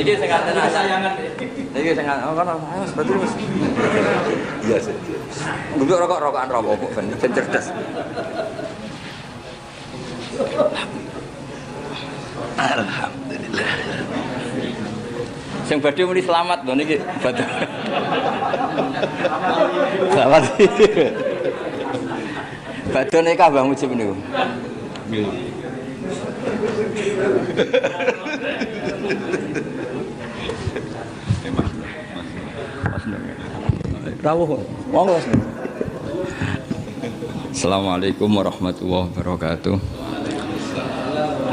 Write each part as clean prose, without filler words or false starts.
Niki sing ngaten sayangan. Niki sing ngono seperti Mas. Iya sih. Nggo rokok-rokokan rokok ben cerdas. Alhamdulillah. Sing badhe muni selamat lho niki. Selamat. Badhe nikah Mbah Mujib niku. Nggih. Rawuh. Monggo. Assalamualaikum warahmatullahi wabarakatuh.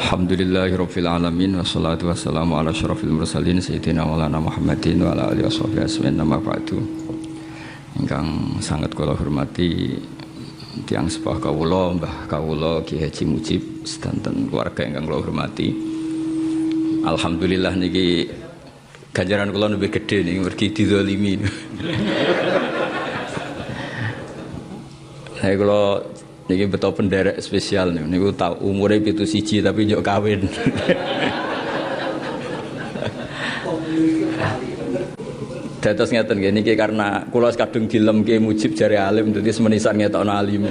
Alhamdulillahirabbil alamin wassalatu wassalamu ala asyrofil mursalin sayyidina maulana Muhammadin wa ala alihi washabihi ajmain amma ba'du. Ingkang sangat kula hormati tiyang sepah kawula Mbah kawula Ki Haji Mujib sedanten keluarga ingkang kula hormati. Alhamdulillah niki ganjaran kula lebih gede niki mergi dizalimi. Saya kalau niki betul penderek spesial niku tahu umure 71 tapi njok kawin. Dados ngeten nggih niki karena kula kadung dilem Ki Mujib jare alim dadi semenisan ngetokno alim.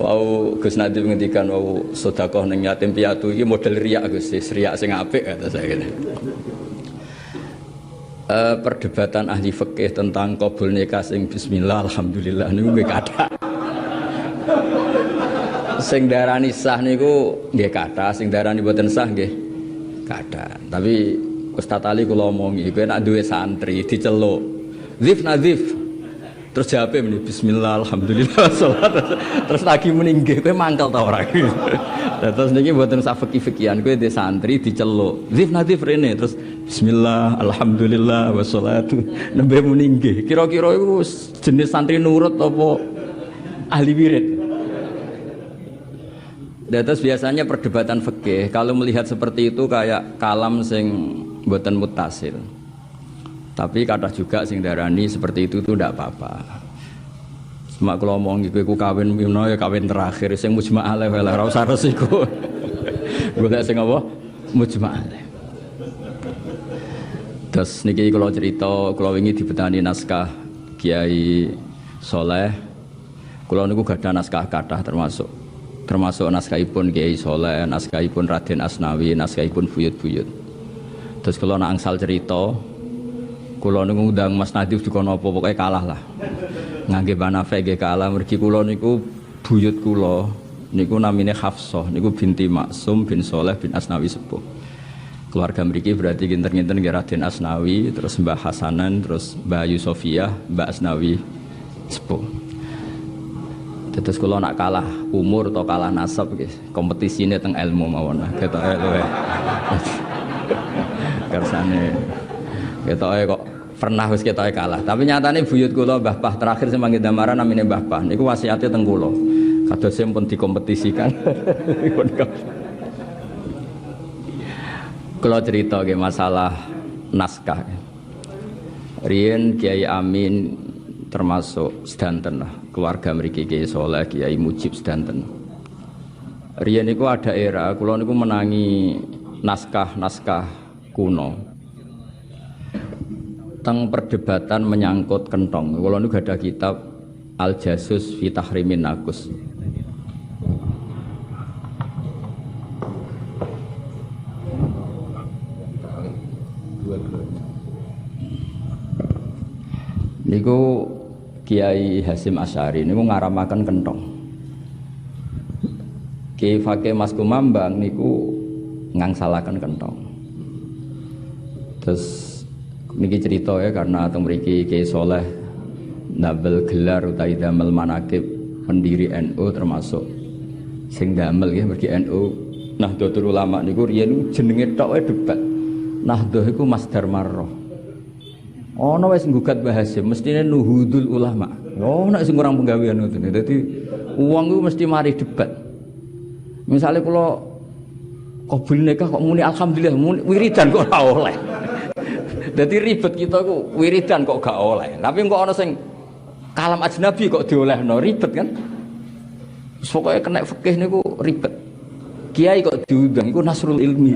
Wau Gus Nadif ngendikan wau sedekah ning yatim piatu iki model riak Gus, riak sing apik kata saya ngene. Perdebatan ahli fikih tentang qabul nikah sing bismillah alhamdulillah niku nggih kathah. Sing darani sah niku nggih kathah, sing darani boten sah nggih kathah. Tapi Ustaz Ali kula omongi kowe nek duwe santri diceluk Zif Nazif terus jawabe muni bismillah alhamdulillah salat terus lagi meninggi kowe mangkel ta ora. Terus niki boten sak fikih-fikihan kowe dhe santri diceluk Zif Nazif rene terus bismillah alhamdulillah wassalatu nembe meninggi. Kira-kira iku jenis santri nurut apa ahli wirid? Dados biasanya perdebatan fikih kalau melihat seperti itu kayak kalam sing mboten mutasil. Tapi kathah juga sing darani seperti itu ndak apa-apa. Semak kula omong iki kowe kawin mino ya kawin terakhir sing mujma' alaih wae ora usah resiko. Golek sing apa? Mujma' alaih. Terus niki kula cerita, kula wingi dibetani naskah Kiai Soleh. Kula niku gadah naskah kathah termasuk naskahipun Kiai Soleh, naskahipun Raden Asnawi, naskahipun buyut-buyut. Terus kula nak angsal cerita, kula niku ngundang Mas Nadif dikono apa pokoke kalah lah. Ngangge Banafe nggih kalah mergi kula niku buyut kula niku namine Hafsah, niku binti Maksum bin Soleh bin Asnawi sepuh. Keluarga mriki berarti kinten-kinten nggih Raden Asnawi, terus Mbah Hasanan, terus Mbah Yusofiah, Mbah Asnawi sepuh. Terus kula nak kalah umur atau kalah nasab nggih, kompetisine teng ilmu mawon. Ketoke luwe. Kersane ketoke kok pernah wis ketoke kalah. Tapi nyatane buyut kula Mbah Pah terakhir sing manggih damaran namine Mbah Pah. Niku wasiate teng kula. Kados pun dikompetisikan. Kalau cerita ke masalah naskah, riyen Kiai Amin termasuk sedanten lah, keluarga mriki Kiai Soleh, Kiai Mujib sedanten. Riyen niku ada era, kula niku menangi naskah-naskah kuno. Teng perdebatan menyangkut kentong, kula niku ada kitab Al-Jasus fi Tahrimin Nakus. Niku Kiai Hasim Asy'ari niku ngaramaken kentong. Kiai Fakih Mas Kumambang niku ngangsalaken kentong. Terus niki cerita ya karena teng mriki Kiai Soleh nabel gelar utawi damel manaqib pendiri NU termasuk sing damel ya mergi NU Nahdlatul Ulama niku riyen jenenge tok wae debat. Nahdlah iku masdar marrah. Ono wis nggugat Mbah Hasim mestine nuhudul ulama. Oh nek sing kurang penggawean ngoten. Dadi wong iku mesti mari debat. Misale kula qabul nikah kok muni alhamdulillah muni wiridan kok ora oleh. Dadi ribet kita ku wiridan kok gak oleh. Tapi kok ana sing kalam ajnabi kok diolehno ribet kan. Pokoke kena fikih niku ribet. Kiai kok diundang iku Nasrul Ilmi.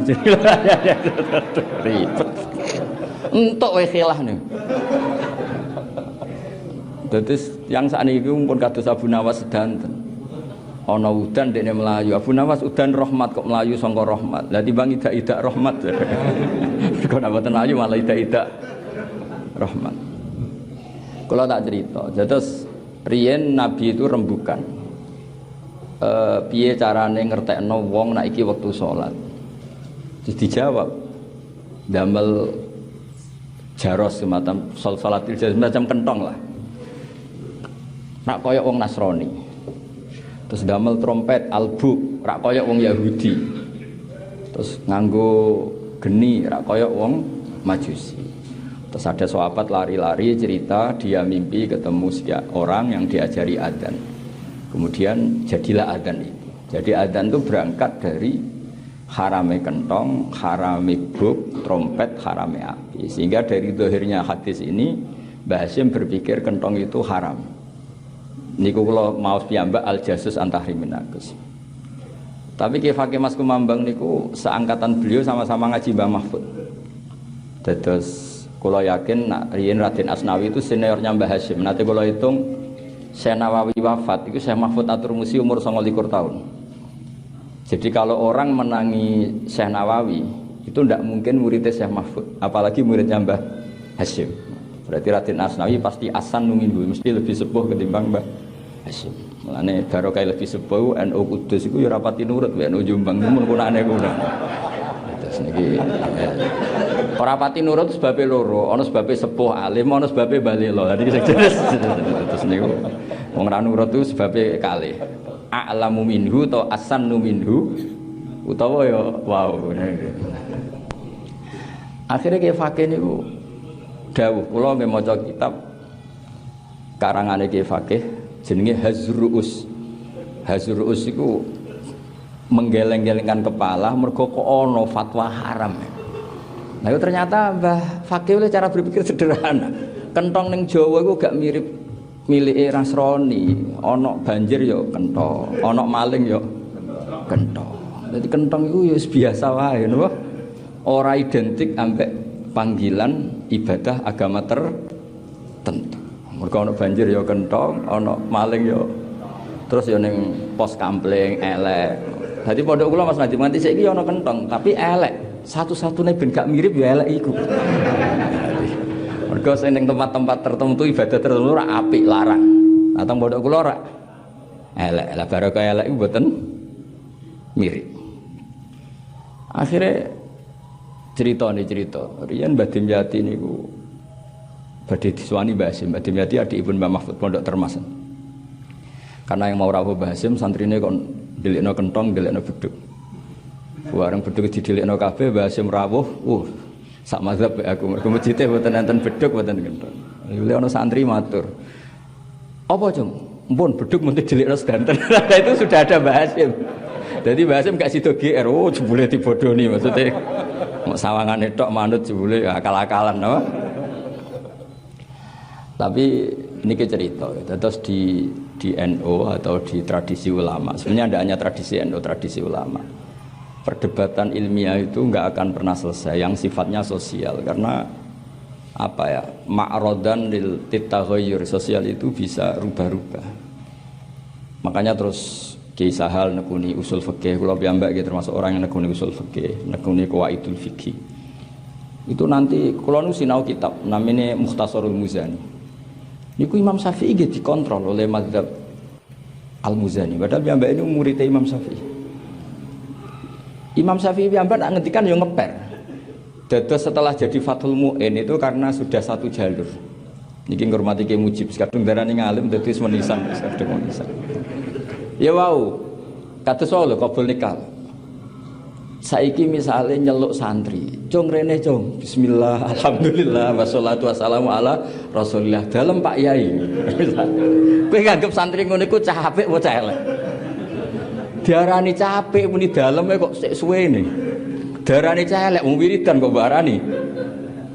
Ribet. Entuk wae khilah nih. Dadi yang sakniki pun kados Abu Nawas sedanten. Ana udan dekne melayu. Abu Nawas udan rahmat kok melayu sangka rahmat. Lah timbang idak-idak rahmat. Kok nek mboten melayu malah idak-idak rahmat. Kula tak cerita. Terus riyen Nabi itu rembukan. Piye carane ngertekno wong nek iki wektu salat. Terus dijawab. Damel jaros semacam salatil jaros semacam kentong lah. Rak koyok wong Nasrani. Terus damel trompet albu rak koyok wong Yahudi. Terus nganggo geni rak koyok wong Majusi. Terus ada sahabat lari-lari cerita dia mimpi ketemu orang yang diajari adzan. Kemudian jadilah adzan itu. Jadi adzan itu berangkat dari harame kentong, harame buk, trompet, harame api. Sehingga dari dohirnya hadis ini Mbah Hasyim berpikir kentong itu haram. Niku kula maos piyambak al-jasus antahrimin nagus. Tapi Ki Fakih Mas Kumambang niku seangkatan beliau sama-sama ngaji Mbah Mahfud. Dados kula yakin riyen Raden Asnawi itu seniornya Mbah Hasyim. Nanti kula hitung Syekh Nawawi wafat itu Syekh Mahfud Atur Musi umur 29 tahun. Jadi kalau orang menangi Syekh Nawawi itu tidak mungkin muridnya Syekh Mahfud, apalagi muridnya Mbah Hasyim. Berarti Raden Asnawi pasti asan numindu, mesti lebih sepuh ketimbang Mbah Hasyim. Mulane barokah lebih sepuh NU Kudus iku ya rapati nurut NU Jombang mun kunane kuna. Terus niki ora pati nurut sebabe loro, ana sebabe sepuh alim, ana sebabe balelo. Dadi jelas. Terus niku wong ra nurut itu sebabe kalih. A'lamu minhu atau asannu minhu utawa ya wow. Akhirnya Ki Fakih niku dawuh kula nggih maca kitab karangane Ki Fakih jenenge Hazruus. Hazruus iku menggeleng-gelengkan kepala mergo kok ana fatwa haram. Nah itu ternyata Mbah Fakih oleh cara berpikir sederhana. Kentong ning Jawa iku gak mirip milike Nasrani. Ana banjir ya kentong, ana maling ya kentong. Jadi kentong iku ya biasa wae napa? Ora identik ambek panggilan ibadah agama tertentu. Mergo ana banjir ya kentong, ana maling ya terus ya ning pos kampling elek. Dadi pondok kula Mas Nadiem nganti saiki ana kentong, tapi elek. Satu-satunya ben gak mirip ya elek iku. Mergo sing ning tempat-tempat tertentu ibadah tertentu ora apik larang. Atau pondok kula ora elek. Lah barokah elek iku mboten mirip. Akhirnya cerita riyen Mbah Dimyati niku badhe disuwani Mbah Hasyim. Mbah Dimyati adikipun Mbah Mahfud Pondok Termas. Karena yang mau rawuh Mbah Hasyim santrine kon delikno kentong, delikno beduk. Bareng beduk didelikno kabeh Mbah Hasyim rawuh, sak mazhab aku mergo masjide mboten enten beduk mboten kentong. Lha ana santri matur. Apa, Cung? Mpun beduk mung didelikno sedanten. Itu sudah ada Mbah Hasyim. Jadi Mbah Hasyim gak sida GR, jebule dibodoni maksudnya. Mau sawangane tok manut jebule akal-akalan no? Tapi ini cerita terus di NU atau di tradisi ulama. Sebenarnya tidak hanya tradisi NU, tradisi ulama. Perdebatan ilmiah itu nggak akan pernah selesai yang sifatnya sosial karena apa ya? Ma'rodan lil titaghayyur, sosial itu bisa rubah-rubah. Makanya terus Ki Sahal nekuni usul fikih, kula piyambak nggih termasuk orang yang nekuni usul fikih, nekuni qawaidul fikih. Itu nanti kula nu sinau kitab namanya Mukhtasarul Muzani. Niku Imam Syafi'i nggih dikontrol oleh mazhab Al-Muzani. Padahal piyambak ini muridnya Imam Syafi'i. Imam Syafi'i piyambak nak ngendikan yo ngeper. Dados setelah jadi Fathul Mu'in itu karena sudah satu jalur. Niki ngurmati Ki Mujib, kadung darani ngalim dadi menisan, kadung menisan. Ya wau, kata soal kabul nikah. Saiki misalnya nyeluk santri, cung rene cung, Bismillah, Alhamdulillah, wassalatu wassalamu ala Rasulillah. Dalam Pak Yai. Kowe nganggep santri ngono iku capek apa elek? Diarani capek muni daleme kok sik suwene. Diarani elek wong wiridan kok barani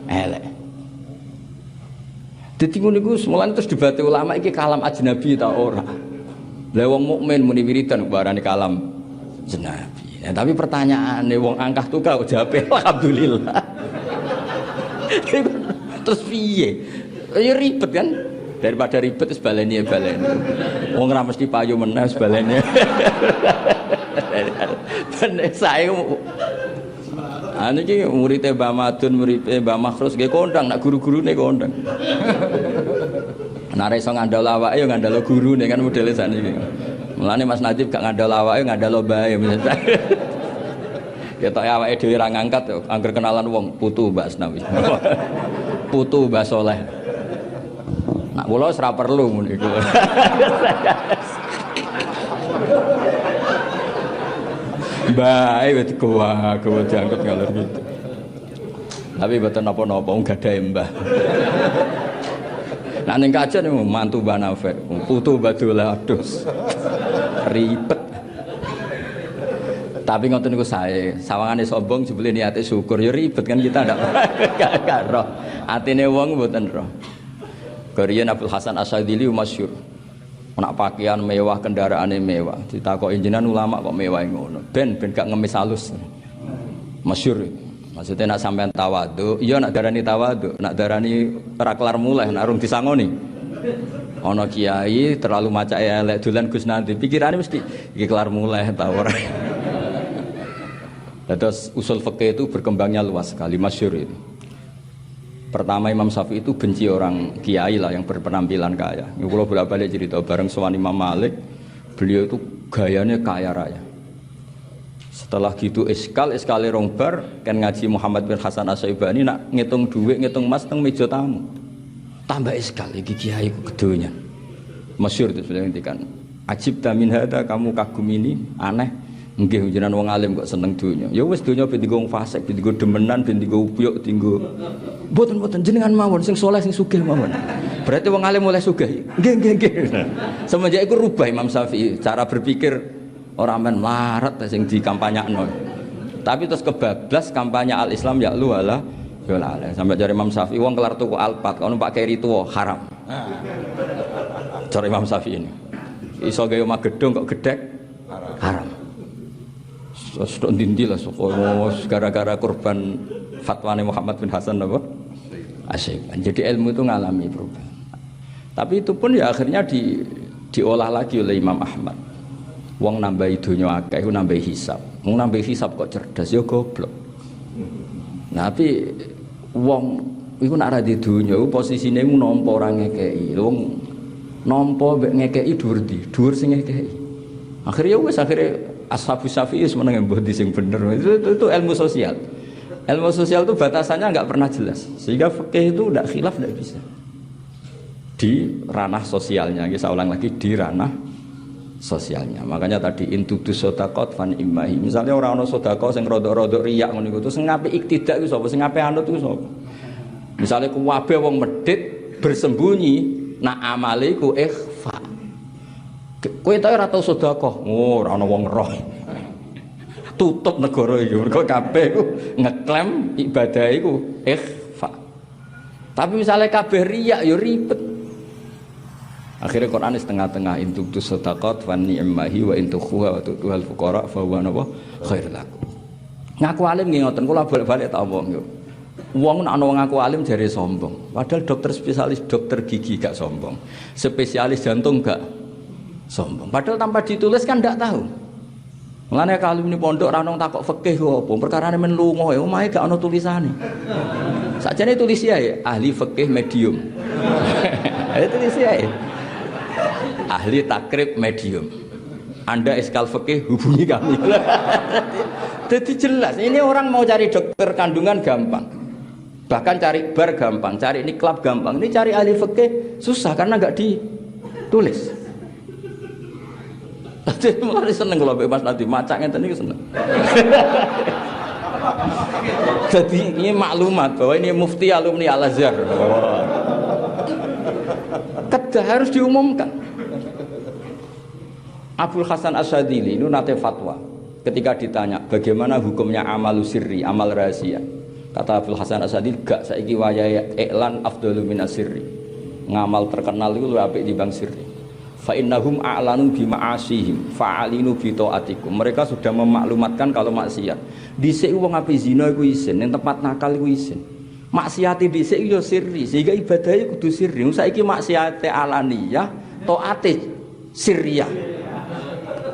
elek. Dadi ngono iku semulane terus dibate ulama iki kalam ajnabi ta ora. Lah wong mukmin muni wiridan barani kalam ajnabi. Ya, tapi pertanyaannya wong angkah tukang jawab alhamdulillah. Terus piye? Ya ribet kan? Daripada ribet wis baleni. Wong ora mesti payu meneh wis baleni. Ben saya anu iki muridé Mbah Madun, muridé Mbah Makhrus nggih kondang, nak guru-gurune kondang. Nek iso ngandel awake ya ngandel gurune kan modele sakniki. Mulane Mas Nadib gak ngandel awake ngandel mbae. Ketok awake dhewe ra ngangkat yo angger kenalan wong putu Mbak Asnawi. Putu Mbah Soleh. Nak kula ora perlu ngono iku. Bae wis gowa diangkut ngalor gitu. Tapi mboten napa-napa wong gadahe Mbah. Nah ning kajen mantu Mbah Nafek, putu Mbah Dola adus. Ribet. Tapi ngoten niku sae, sawangane sombong jebule niate syukur ya ribet kan kita ndak roh. Atine wong mboten roh. Kariyen Abdul Hasan Asyadzili masyhur. Nak pakaian mewah, kendaraane mewah. Ditakoki jenengan ulama kok mewah ngono. Ben gak ngemis halus. Masyhur. Maksudnya nak sampean tawadhu, iya nak darani tawadhu, nak darani ora kelar mulai, nak urung disangoni. Ana kiai terlalu macake elek dolan Gus nanti, pikirane mesti iki kelar mulai ta ora. Terus usul fikih itu berkembangnya luas sekali, masyhur itu. Pertama Imam Syafi'i itu benci orang kiai lah yang berpenampilan kaya. Ini kalau bolak-balik cerita bareng sowan Imam Malik, beliau itu gayanya kaya raya. Setelah gitu iskale rongbar kan ngaji Muhammad bin Hasan Asy-Syaibani nak ngitung duit, ngitung emas teng meja tamu. Tambah iskal iki kiai ku gedonyan. Masyhur itu sudah ngendikan. Ajib ta min hada, kamu kagum ini aneh. Nggih jenengan wong alim kok seneng donya. Ya wis donya ben digo wong fasik, ben digo demenan, ben digo upyuk, digo mboten jenengan mawon sing saleh sing sugih mawon. Berarti wong alim oleh sugih. Nggih. Semenjak iku rubah Imam Syafi'i cara berpikir ora men melarat sing dikampanyakno. Tapi terus kebablas kampanye al-Islam ya lu ala ya ala. Sampai jare Imam Syafi'i wong kelar tuku alpat kalau numpak keri tuwa haram. Cara Imam Syafi'i ini. Iso gawe omah gedung kok gedhek haram. Sudah dindilah gara-gara korban fatwane Muhammad bin Hasan apa? Asyik. Jadi ilmu itu ngalami perubahan. Tapi itu pun ya akhirnya diolah lagi oleh Imam Ahmad. Wong nambahi donya akeh iku nambahi hisab. Wong nambahi hisab kok cerdas ya goblok. Nah, tapi wong iku nek ra di donya posisine iku nampa ora ngekeki. Wong nampa mbek ngekeki dhuwur ndi? Dhuwur sing ngekeki. Akhirnya wis Ashabus Syafi'i semeneng mbah di sing bener. Itu ilmu sosial. Ilmu sosial itu batasannya enggak pernah jelas. Sehingga fikih itu enggak khilaf enggak bisa. Di ranah sosialnya, saya ulang lagi di ranah sosialnya. Makanya tadi intudu sodakot fan imahi. Misalnya orang ono sodakot sing rodok-rodok riak ngono iku sing ngape iktidak iku sapa? Sing ngape anut iku sapa? Misalnya kuwabe wong medhit bersembunyi, nak amale iku ikhfa. Kowe ta ora tau sedekah. Oh, ora ana wong roh. Tutup negara iki. Mergo kabeh iku ngeklaim ibadah iku ikhfa. Tapi misalnya kabeh riya ya ribet. Akhirnya Quran setengah-tengah intuk sedekah wa ni'mahi wa intukhuha wa tu'tuhal fuqara fa huwa khairul lakum. Ngaku alim nggih ngoten kula bolak-balik tak omong yo. Wong nek ana wong ngaku alim jare sombong. Padahal dokter spesialis dokter gigi gak sombong. Spesialis jantung gak sombong. Padahal tanpa ditulis kan ndak tahu. Mulane kalau ini pondok ra ono takok fikih kok apa? Perkarane men lunga ya omahe gak ono tulisane. Sakjane tulis ya ahli fikih medium. Itu tulis ya. Ahli takrib medium. Anda eskal fikih hubungi kami. Jadi jelas. Ini orang mau cari dokter kandungan gampang. Bahkan cari bar gampang, cari niklab gampang. Ini cari ahli fikih susah karena nggak ditulis. Tadi mulai seneng kalau bebas nanti macak ngeten niku seneng. Jadi ini maklumat bahwa ini mufti alumni Al-Azhar. Kedah harus diumumkan. Abdul Hasan Asy-Syadzili itu nate fatwa ketika ditanya bagaimana hukumnya amalu sirri, amal rahasia. Kata Abdul Hasan Asy-Syadzili gak saiki wayahe iklan afdalu minas sirri. Ngamal terkenal itu luwih apik dibanding sirri. Fa innahum a'lanu bima'asihim fa'alinu bi taatikum. Mereka sudah memaklumatkan kalau maksiat. Dhisik wong ape zina iku isin, ning tempat nakal iku isin. Maksiate dhisik yo sirri, sehingga ibadahe kudu sirri. Saiki maksiate alaniyah, taate sirriyah.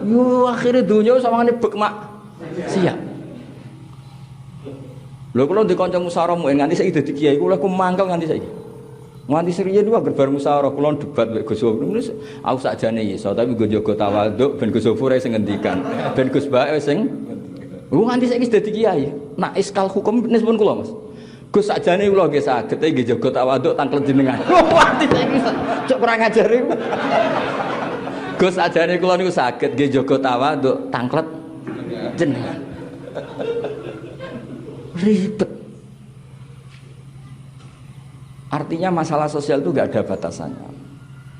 Yo akhire donya sawangane bek maksiat. Lho kula ndek kanca musyawarah nganti saiki dadi kiai kula ku mangkel nganti saiki. Nganti serius dua gerbar musyawarah kulon debat mek Gus Sofur. Aku sakjane iso tapi gue jaga tawaduk ben Gus Sofur sing ngendikan. Ben Gus Bae sing nganti saiki dadi kiai. Nak iskal hukum nispun kula Mas. Gus sakjane kula nggih saged tapi nggih jaga tawaduk tangklet jenengan. Nganti saiki cok kurang ajar. Gus sakjane kula niku saged nggih jaga tawaduk tangklet jenengan. Ribet. Artinya masalah sosial itu gak ada batasannya.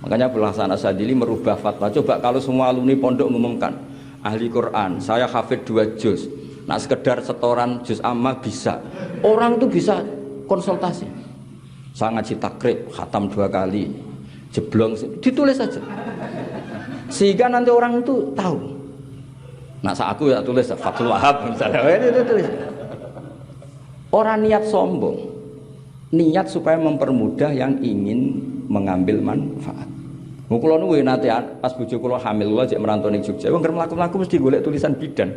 Makanya Hasan Asyadzili merubah fatwa. Coba kalau semua alumni pondok mengumumkan ahli Quran, saya hafid 2 juz. Nah sekedar setoran juz amma bisa. Orang itu bisa konsultasi. Saya ngaji takrib, khatam 2 kali, jeblong, ditulis saja. Sehingga nanti orang itu tahu. Nah saat aku ya tulis Fathul Wahab misalnya, itu tulis. Orang niat sombong. Niat supaya mempermudah yang ingin mengambil manfaat. Kula nuwe nate pas bojo kula hamil kula jek merantau ning Jogja. Wong ngrem mlaku-mlaku mesti golek tulisan bidan.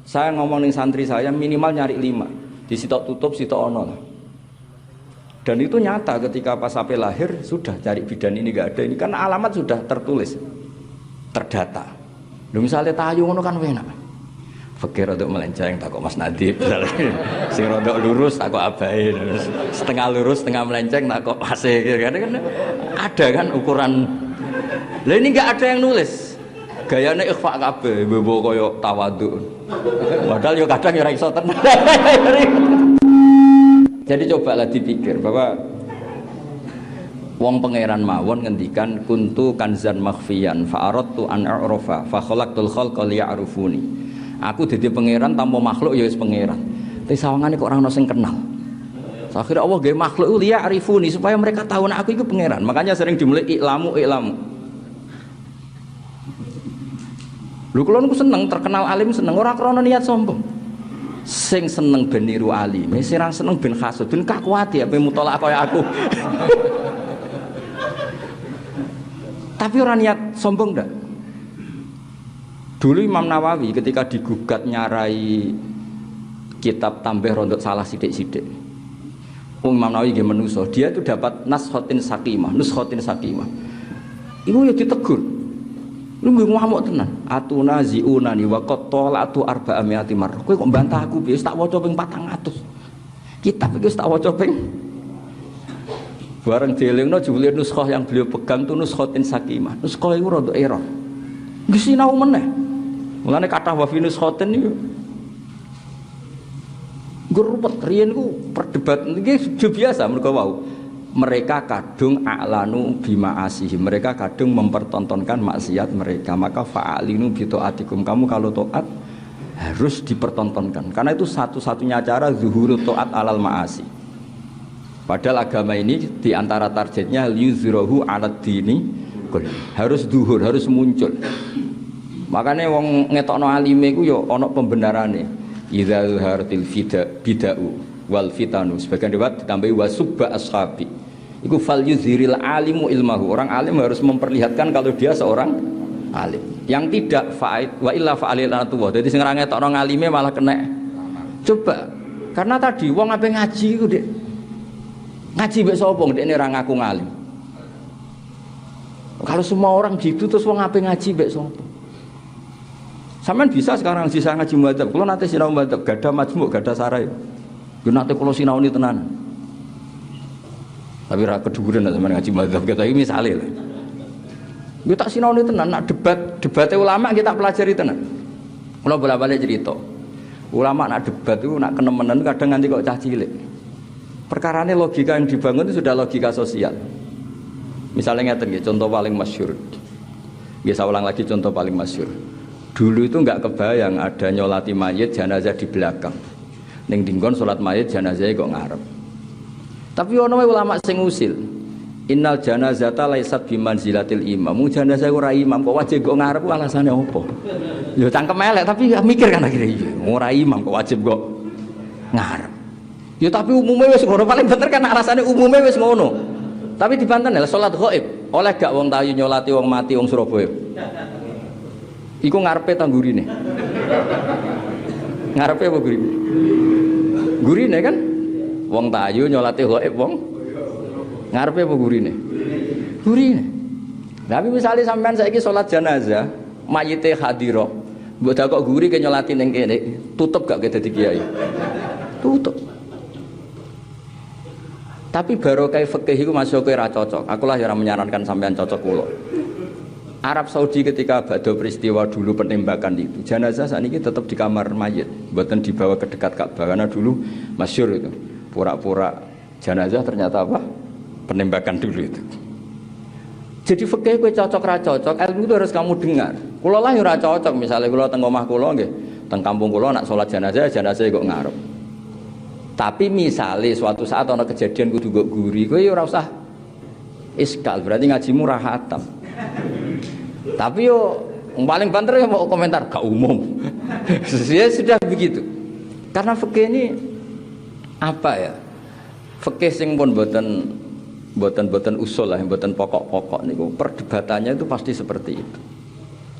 Saya ngomong ning santri saya minimal nyari 5. Di sitok tutup sitok ono lah. Dan itu nyata ketika pas sampai lahir sudah cari bidan ini enggak ada. Ini kan alamat sudah tertulis. Terdata. Lho misale tayu ngono kan enak. Fakir untuk melenceng takut Mas Nadib sing rodok lurus takut abai setengah lurus setengah melenceng takut masih kan ada kan ukuran. Lah ini enggak ada yang nulis gayane ikhfa kabeh bebo koyo tawadhu padahal yo kadang ora iso tenan. Jadi cobalah dipikir bahwa wong pangeran mawon ngendikan kuntu kanzan makhfiyan fa aradtu an a'rafa fa khalaqtul khalqa liya'rufuni. Aku dadi pangeran tanpa makhluk ya wis pangeran. Tapi sawangane kok ora ono sing kenal. Akhirnya Allah gawe makhluk liya arifuni supaya mereka tahu nek aku iku pangeran. Makanya sering dimulai iklamu. Lho kula niku seneng terkenal alim seneng ora krana niat sombong. Sing seneng ben niru alim, sing ora seneng ben hasud, ben kakuati ape mutolak kaya aku. Tapi ora niat sombong ndak? Dulu Imam Nawawi ketika digugat nyarai kitab tambah rontok salah sidik-sidik. Imam Nawawi nggih menuso, dia itu dapat nuskhotin sakimah. Iku ya ditegur. Lu nggih ngamuk tenan. Atuna ziunani wa qad talatu arba'amiati marrah. Kowe kok mbantah aku piye? Tak waca ping 400. Kitab iki tak waca ping bareng dielingno jebule nuskhoh yang beliau pegang itu nuskhotin sakimah. Nuskhoh iku rada error. Nggih sinau meneh. Mulane kathah wa fi nuskhotin niku gerupet riyen ku perdebat iki biasa mergo wau. Mereka kadung a'lanu bima'asihim. Mereka kadung mempertontonkan maksiat mereka. Maka fa'alinu bi taatikum. Kamu kalau taat harus dipertontonkan. Karena itu satu-satunya cara zuhurut taat alal ma'asi. Padahal agama ini diantara targetnya liyuzhirahu 'alad dini harus zuhur, harus muncul. Makanya wong ngetokno alime iku ya ana pembenarane. Idza zuharatil bid'u wal fitanu. Sebagian riwayat ditambahi wasubba ashabi. Iku fal yuzhiril alimu ilmahu. Orang alim harus memperlihatkan kalau dia seorang alim. Yang tidak fa'id wa illa fa'alilatu wa. Dadi sing ora ngetokno ngalime malah kena. Coba. Karena tadi wong ape ngaji iku Dik. Ngaji mbek sapa ndekne ora ngaku ngalim. Kalau semua orang gitu terus wong ape ngaji mbek sapa? Sampeyan bisa sekarang sisa ngaji madzhab. Kalau nanti sinau madzhab gadah majmuk, gadah sarai. Yo nanti kalau sinauni tenan. Tapi ra keduren sampeyan ngaji madzhab kita iki misale lho. Yo tak sinauni tenan nak debatnya ulama kita pelajari tenan. Kalau bolak-balik cerita. Ulama nak debat itu nak kenemenan kadang nganti kok cah cilik. Perkarane logika yang dibangun itu sudah logika sosial. Misalnya ngeten nggih, contoh paling masyhur. Nggih saya ulang lagi contoh paling masyhur. Dulu itu enggak kebayang ada nyolati mayit jenazah di belakang. Ning dinggon salat mayit jenazahnya kok ngarep. Tapi ono ulama sing usil. Innal janazata laisat bimanzilatil imam. Mung janazah ora imam kok wajib kok ngarep alasane opo? Ya cangkem elek tapi mikir kan akhirnya iya. Ora imam kok wajib kok ngarep. Ya tapi umumnya wis ngono paling bener kan alasane umumnya wis ngono. Tapi dibanten lha salat ghaib. Oleh gak wong tayu nyolati wong mati wong Surabaya? Iku ngarepe ta gurine? Ngarepe apa gurine? Gurine kan? Wong tayu nyolati ghaib wong ngarepe apa gurine? Gurine. Tapi misalnya sampean saiki salat jenazah, mayite hadira, mbok dak kok guri ke nyolati ning kene, tutup gak ke dadi kiai? Tutup. Tapi barokah fikih iku masuk ora cocok. Aku lah ora menyarankan sampean cocok kula. Arab Saudi ketika badhe peristiwa dulu penembakan itu, jenazah sakniki tetap di kamar mayit, mboten dibawa ke dekat Ka'bah karena dulu masyhur itu. Pura-pura jenazah ternyata apa? Penembakan dulu itu. Jadi fikih kowe cocok ra cocok, ilmu itu harus kamu dengar. Kula lah ora cocok, misalnya kula teng omah kula nggih, teng kampung kula nak salat jenazah kok ngarep. Tapi misalnya suatu saat ana kejadian kudu nggo guri, kowe ora usah iskal, berarti ngajimu ra khatam. Tapi yo paling banter ya mau komentar gak umum. Ya sudah begitu. Karena fikih ini apa ya? Fikih sing pun boten usul lah, boten pokok-pokok niku perdebatannya itu pasti seperti itu.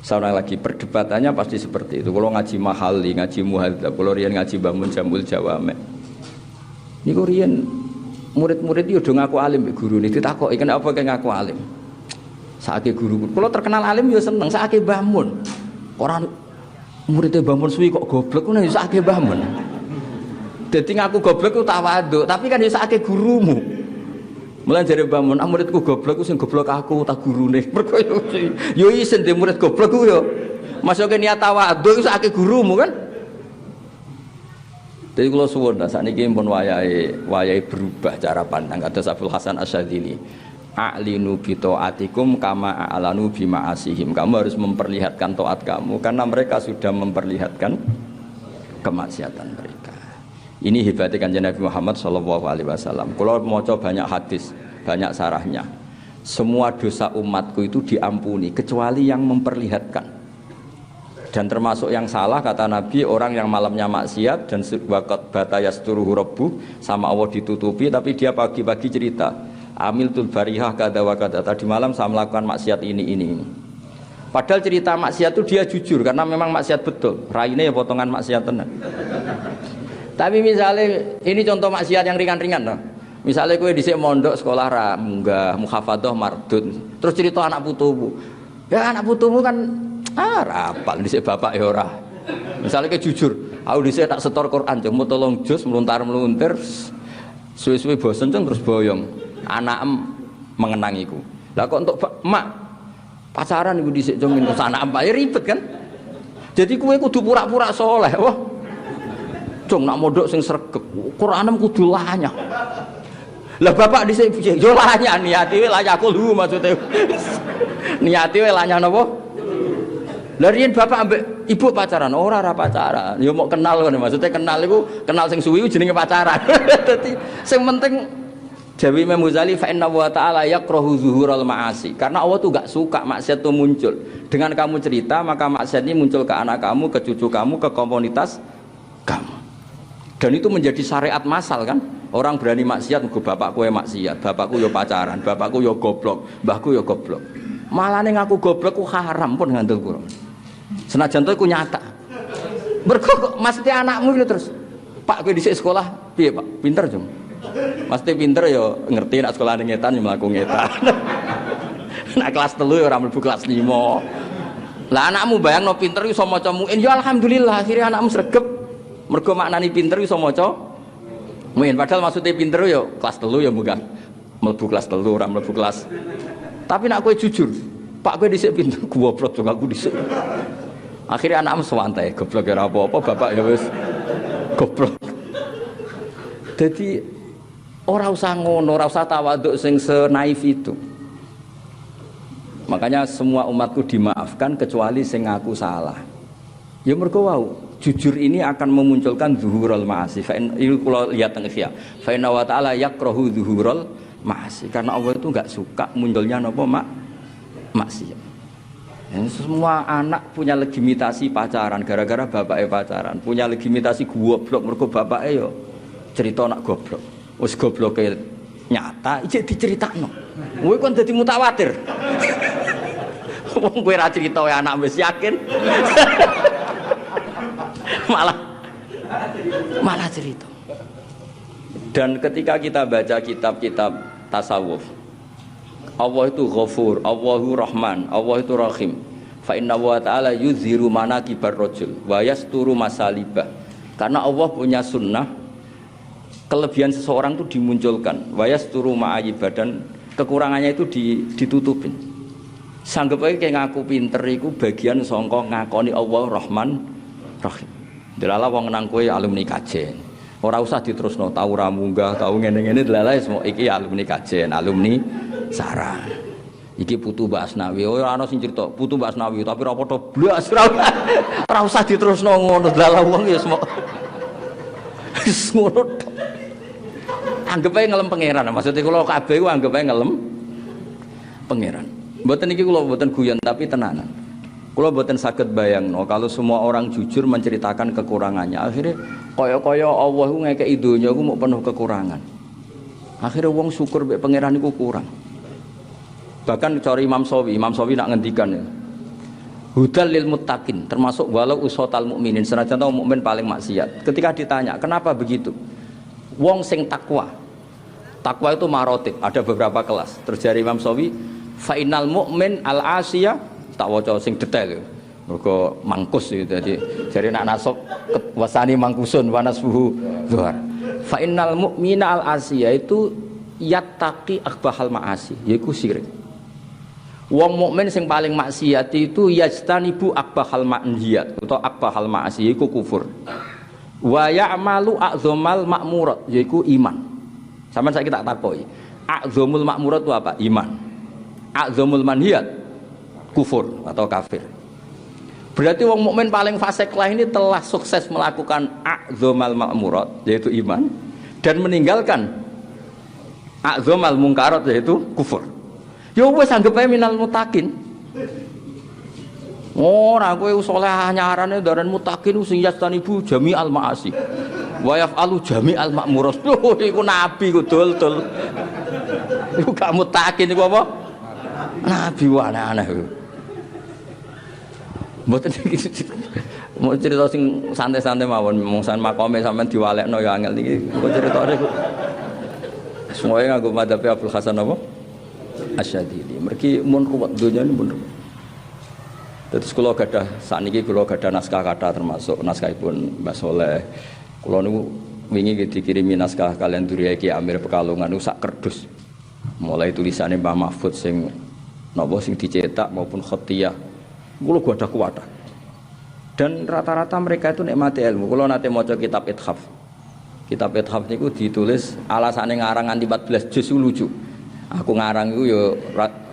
Seorang lagi perdebatannya pasti seperti itu. Kalau ngaji mahali, ngaji muhadzab, kalau riyen ngaji bangun jamul jawame. Niku riyen murid-murid yo do ngaku alim mbek gurune ditakoki kenapa kok ngaku alim. Saake guru. Kalau terkenal alim yo seneng, saake bangun. Orang muridnya bangun suwi kok goblok ngono yo saake bangun. Dadi ngaku goblok ku tawadhu, tapi kan yo saake gurumu. Mulai dari bangun, muridku goblok, sing goblok aku tak gurune. Mergo yo isin de murid goblok ku yo. Masuke niat tawadhu iku sakake gurumu kan. Jadi kula suwun sakniki pun wayahe berubah cara pandang kados Abdul Hasan Asyadzili. A'linu bi taatikum kama a'lanu bi ma'asihim. Kamu harus memperlihatkan taat kamu karena mereka sudah memperlihatkan kemaksiatan mereka. Ini hebatnya Kanjeng Nabi Muhammad SAW. Kalau mau coba banyak hadis, banyak sarahnya. Semua dosa umatku itu diampuni kecuali yang memperlihatkan. Dan termasuk yang salah kata Nabi orang yang malamnya maksiat dan waqat batayasturuhu rabbuh sama Allah ditutupi tapi dia pagi-pagi cerita amiltul barihah kada wa kada tadi malam saya melakukan maksiat ini. Padahal cerita maksiat itu dia jujur karena memang maksiat betul. Raine ya potongan maksiat tenan. Tapi misalnya ini contoh maksiat yang ringan-ringan loh. Misalnya kowe dhisik mondok sekolah ra munggah muhafadzah mardud. Terus cerita anak putumu. Ya anak putumu kan rapal dhisik bapak ya ora. Misalnya kowe jujur, aku dhisik tak setor Quran jeng tolong juz meluntar-meluntir suwe-suwe bosen terus boyong. Anak mengenangiku. Lah kok untuk mak pacaran iku dhisik jeng minus anak ya ribet kan? Jadi kowe kudu pura-pura soleh. Wah. Cung nak modok sing sregep, Quranem kudu lanyah. Lah bapak dhisik piye? Yo lanyah niati wae layakul maksude. Niati wae lanyah napa? Lah riyen bapak ambek ibu pacaran, ora pacaran. Yo mau kenal ngono maksudnya kenal iku kenal sing suwi jenenge pacaran. Dadi sing penting Jawi Imam Ghazali fa inna wa ta'ala yakrahu zuhural ma'asi. Karena Allah tuh gak suka maksiat itu muncul. Dengan kamu cerita maka maksiat ini muncul ke anak kamu, ke cucu kamu, ke komunitas kamu. Dan itu menjadi syariat massal kan. Orang berani maksiat, bapakku ya maksiat, bapakku ya pacaran, bapakku ya goblok, mbahku ya goblok. Malah ning aku goblok ku haram pun ngandel kula. Senajan to iku nyata. Mergo kok mesti anakmu itu terus. Pak kowe dhisik sekolah piye, Pak? Pinter, Jung. Mesti pinter ya ngerti nek sekolah ning ngetan ya mlaku ngetan. Nek kelas 3 ya ora mlebu kelas 5. Lah anakmu bayangno pinter iso maca muin ya alhamdulillah akhirnya anakmu sregep. Mergo maknani pinter iso maca muin padahal maksudnya pinter ya kelas 3 ya munggah mlebu kelas 3 ora mlebu kelas. Tapi nek kowe jujur, Pak kowe dhisik pinter goblok jong aku dhisik. Akhirnya anakmu santai, goblok ora apa-apa, bapak ya wis goblok. Jadi ora usah ngono, ora usah tawaduk sing senaif itu. Makanya semua umatku dimaafkan kecuali sing ngaku salah. Ya mergo wau, jujur ini akan memunculkan zuhurul ma'asi. Ini kalau lihat teng Ihya. Fa inna wa ta'ala yakrahu zuhurul ma'asi. Karena Allah itu enggak suka munculnya napa maksiat. Semua anak punya legitimasi pacaran gara-gara bapaknya pacaran. Punya legitimasi goblok mergo bapaknya yo cerita nak goblok. Wis gobloke nyata iki diceritakno. Kowe kon dadi mutawatir. Wong kowe ra crita wae anak wis yakin. malah cerita. Dan ketika kita baca kitab-kitab tasawuf, Allah itu Ghafur, Allahu Rahman, Allah itu Rahim. Fa inna wa ta'ala yuzhiru manaqibar rajul wa yasturu masalibah. Karena Allah punya sunnah kelebihan seseorang itu dimunculkan, wa yasturu ma'ayibah, dan kekurangannya itu ditutupin. Sanggep ae kayak ngaku pinter iku bagian sangka ngakoni Allah Rahman Rahim. Delala wong nang kowe alumni kajen. Ora usah diterusno tau ra munggah, tau ngene-ngene delala semua iki alumni kajen, alumni sarang. Iki putu Mbak Asnawi. Ora ana sing crita putu Mbak Asnawi, tapi ora padha blas ora usah diterusno ngono delala wong ya semua. Wis ngono. Anggap ae ngelem pangeran. Maksudnya kula kabeh ku anggap ae ngelem pangeran. Mboten iki kula mboten guyon tapi tenanan. Kalau buatan sakit bayangno kalau semua orang jujur menceritakan kekurangannya, akhirnya kaya Allah ku ngekeki donya ku mau penuh kekurangan. Akhirnya wong syukur mbek pangeran iku kurang. Bahkan cari Imam Sawi nak ngendikan ya. Hudal lil muttaqin, termasuk walau usatal mukminin, senajan tau mukmin paling maksiat. Ketika ditanya, "Kenapa begitu?" Wong sing takwa. Takwa itu marotib, ada beberapa kelas. Terjadi Imam Sawi, fa innal mu'min al-asiyah tak waca sing detail. Mergo mangkus itu jadi nak nasab wasani mangkusun wa nasbuhu zuhar. Fa innal mu'mina al-asiyah itu yattaqi akbahal ma'asi, yaiku syirik. Wong mukmin sing paling maksiat itu yajtanibu akbahal ma'niyat atau akbahal ma'asi, yaiku kufur. Wa ya'malu a'dzamal ma'murat, yaiku iman. Sampeyan saiki tak takoki. A'dzamul ma'murat itu apa? Iman. A'dzamul manhiyat kufur atau kafir. Berarti wong mukmin paling fasik lah ini telah sukses melakukan a'dzamal ma'murat yaitu iman dan meninggalkan a'dzamal mungkarat yaitu kufur. Ya wis anggap ae minal mutakin. Ora kowe saleh nyarane daran mutakin sing yastanibu jami'al ma'asi. Wa yaf'alu jami'al ma'murat. Lho iku nabi ku dul-dul. Iku gak mutakin iku apa? Nabi aneh-aneh. Mboten iki mau cerita sing santai-santai mawon mungsan makome sampean diwalekno ya angel iki kok ceritane kok semuanya nganggo madhab Abdul Hasan apa Asyadili mergi mun ruwet donya mun ruwet. Terus kula gadah sakniki kula gadah naskah kathah termasuk naskahipun Mbah Soleh. Kula niku wingi dikirimi naskah kalian Duriya Ki Amir Pekalongan niku sak kerdus. Mulai tulisane Mbah Mahfud sing napa sing dicetak maupun khatiyah. Kulo gua ada kuat. Dan rata-rata mereka itu nikmati ilmu. Kulo nate maca kitab Ithaf. Kitab Ithaf niku ditulis alasane ngarang nganti 14 juz lucu. Aku ngarang iku ya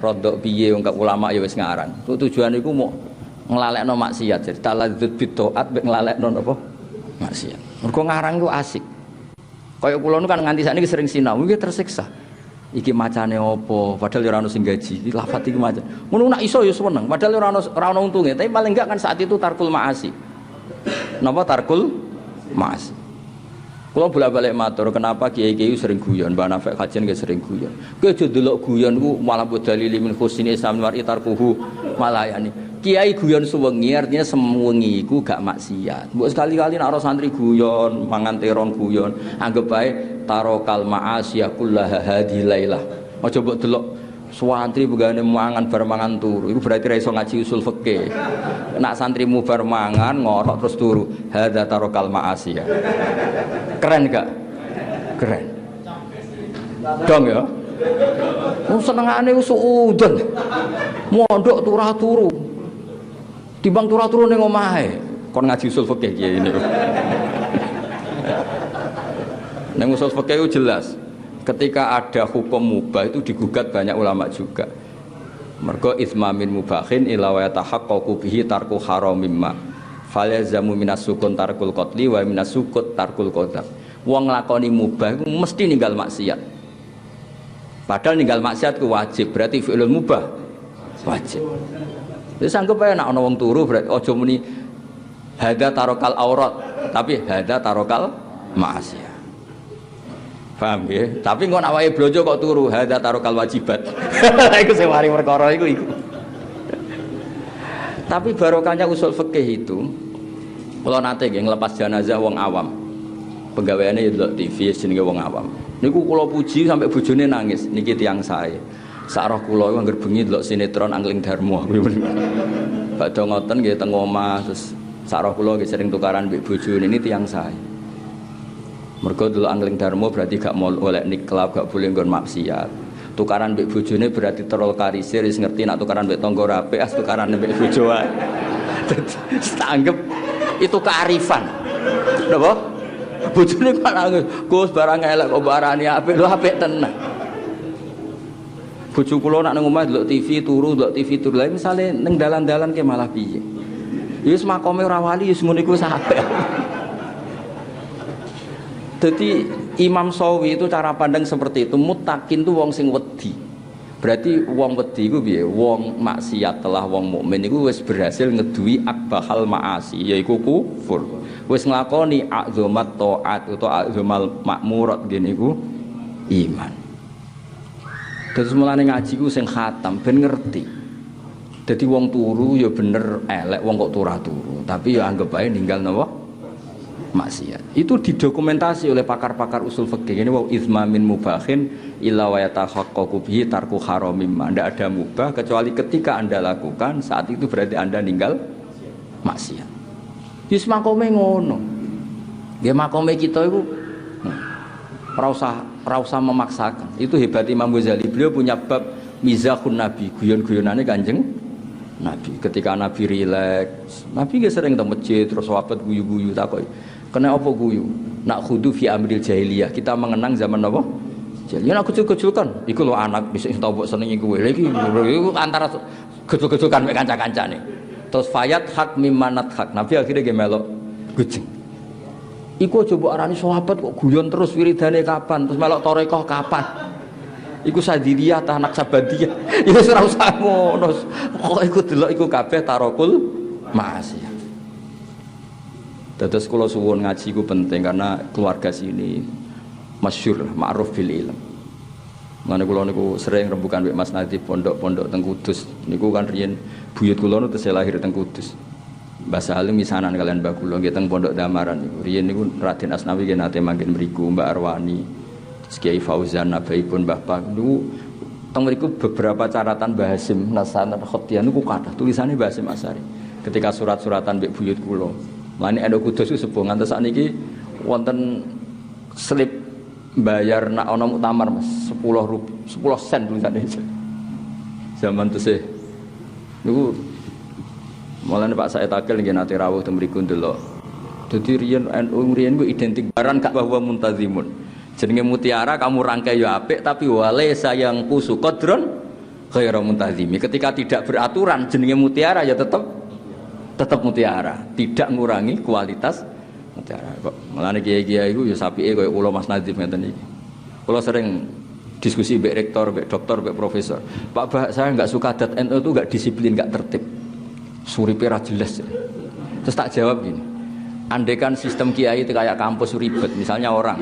rodok piye wong ulama ya wis ngarang. Tujuan iku mau nglalekno maksiat. Jadi taladzud bid'at mek nglalekno napa? Maksiat. Mergo ngarang iku asik. Kaya kula nu kan nganti sakniki sering sinau, iki tersiksa. Iki macane apa? Padahal ora ono sing gaji. Iki lafat iki macam. Ngono nak iso ya seneng. Padahal ora ono untunge, tapi paling enggak kan saat itu tarkul maasi. Napa tarkul maasi? Kula bolak-balik matur kenapa kiai-kiai sering guyon, Mbah Nafek kajian ge sering guyon. Kowe aja delok guyon ku malah bodalili min husni islam mar'i tarkuhu malayani. Kiai guyon suwengi artinya semengi iku gak maksiat. Mbok sekali-kali nek santri guyon, mangan terong guyon, anggap bae tarokal ma'asiyah kullaha hadilailah. Aja mbok delok santri begane mangan bar mangan turu. Iku berarti ra iso ngaji usul fikih. Nek santrimu bar mangan ngorok terus turu, hadza tarokal ma'asiyah. Keren gak? Keren. Dong ya. Senengane suudon. Mondok turah-turu. Timbang turah-turu ning omahe. Kon ngaji usul fikih kiye niku. Ning usul fikih itu jelas. Ketika ada hukum mubah itu digugat banyak ulama juga. Mergo itsmamin mubahin ila wa yatahaqqaqu bihi tarku haramimma. Falyazamu minas sukun tarkul qatli wa minas sukut tarkul qadar. Wong nglakoni mubah iku mesti ninggal maksiat. Padahal ninggal maksiat ku wajib, berarti fi'lul mubah wajib. Wis anggap ae nek ana wong turu berarti aja muni hadza tarokal aurat, tapi hadza tarokal maksiat. Paham ya? Tapi kok nek awake blojo kok turu hadza tarokal wajibat. Iku sing mari perkara iku. Tapi barokahnya usul fikih itu, kalau nanti nggih ngelepas jenazah wong awam. Penggaweane ya delok TV jenenge wong awam. Niku kula puji sampai bojone nangis. Niki tiyang sae. Sak roh kula iku anggere bengi delok sinetron Angling Darmo. Badhe ngoten nggih teng omah terus sak roh kula nggih sering tukaran mbek bojone ini tiyang sae. Mergo delok Angling Darmo berarti gak mau oleh niklab, gak boleh nggon maksiat. Tukaran mbek bojone berarti terol karisir wis ngerti nak tukaran mbek tangga rapi as tukaran mbek bojo wae. Tanggep itu kearifan. Napa? Bojone kok nangis, Gus barang elek kok barani apik lho apik tenan. Bojo kula nak nang omah delok TV turu, delok TV turu. Lah misale ning dalan-dalan ke malah piye? Ya wis makome ora wali wis ngono iku sampe. Dadi Imam Shawi itu cara pandang seperti itu. Muttaqin itu wong sing wedi. Berarti wong wedi iku piye? Wong maksiat telah wong mukmin iku wis berhasil ngeduwi akbahal maasi, yaiku kufur. Wis nglakoni azzamat taat utawa azzamal makmurat ngene iku iman. Terus mulane ngaji ku sing khatam ben ngerti. Dadi wong turu ya bener elek wong kok turu, tapi ya anggap ae ninggal napa? Maksiat. Itu didokumentasi oleh pakar-pakar usul fikih. Ini wa izma min mubahin illa wa yatahaqqaqu bihi tarku haramim. Ndak ada mubah kecuali ketika Anda lakukan, saat itu berarti Anda ninggal maksiat. Wis makome ngono. Nggih makome kita iku ora usah memaksakan. Itu hebat Imam Ghazali. Beliau punya bab mizahun Nabi, guyon-guyonane Kanjeng Nabi. Ketika Nabi rileks, Nabi nggih sering teng masjid terus sahabat guyu-guyu takoki, "Kena apa guyu?" Nak khudu fi amril jahiliyah. Kita mengenang zaman apa? Jahiliyah. Nak kecil-kecilkan, iku lho anak bisa tau mbok senengi kowe. Lha iki antara kecil-kecilkan mek kanca-kancane. Terus fayat hak mimanat hak. Nabi akhirnya nggih melok gucing. Iku aja mbok arani sahabat kok guyon terus wiridane kapan? Terus melok tarekah kapan? Iku sadiriyah ta anak sabadiyah. Ya ora usah ngono. Kok iku delok iku kabeh tarokul maksiat. Dados kula suwun ngaji ku penting karena keluarga sini masyhur ma'ruf bil ilm. Mane kula niku sering rembukan mbek Mas Nadif pondok-pondok teng Kudus. Niku kan riyen buyut kula niku tesih lahir teng Kudus. Mbah Salim misanan kalian mbah kula nggih teng Pondok Damaran niku. Riyen niku Raden Asnawi nggih nate manggen mriku, Mbak Arwani, Kiai Fauzan, nabaipun Mbah Pak niku teng mriku beberapa catatan Mbah Hasim Nasan Khotian niku kathah tulisane Mbah Hasim Asari. Ketika surat-suratan mbek buyut kula. Mane endok Kudus ku sepuh ngantos sakniki wonten slip bayar nak ana muktamar Mas 10 sen tulisane. Zaman tesih niku mulane Pak Said Akil nggih nate rawuh teng mriku ndelok. Dadi riyen NU riyen ku identik baran gak bahwa muntazimun. Jenenge mutiara kamu rangkai ya apik tapi wale sayang kusu qadron ghairu muntazimi. Ketika tidak beraturan jenenge mutiara ya tetap mutiara, tidak ngurangi kualitas mutiara. Kok mulane kiai-kiai iku ya sapike koyo kula Mas Nadif ngeten iki. Kula sering diskusi mbek rektor, mbek doktor, mbek profesor. Pak Bah, saya enggak suka adat NU itu enggak disiplin, enggak tertib. Suripe ra jelas. Terus tak jawab gini. Andaikan sistem kiai itu kayak kampus ribet, misalnya orang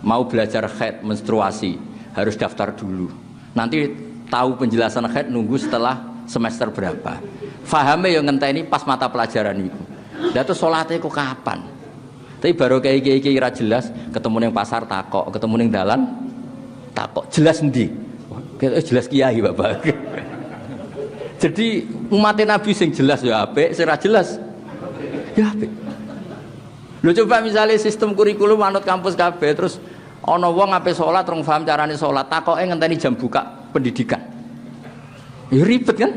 mau belajar haid menstruasi harus daftar dulu. Nanti tahu penjelasan haid nunggu setelah semester berapa. Fahame yang ngenteni pas mata pelajaran itu. Lah terus salate kok kapan? Tapi baru kayak kira jelas ketemu ning pasar takok, ketemu ning dalan takok jelas endi? Jelas kiai Bapak. Jadi umat Nabi sing jelas ya apik, sing ra jelas ya apik. Lho coba misalnya sistem kurikulum manut kampus kabeh terus ana wong ape salat rong paham carane salat, takoke ngenteni jam buka pendidikan. Ya ribet kan?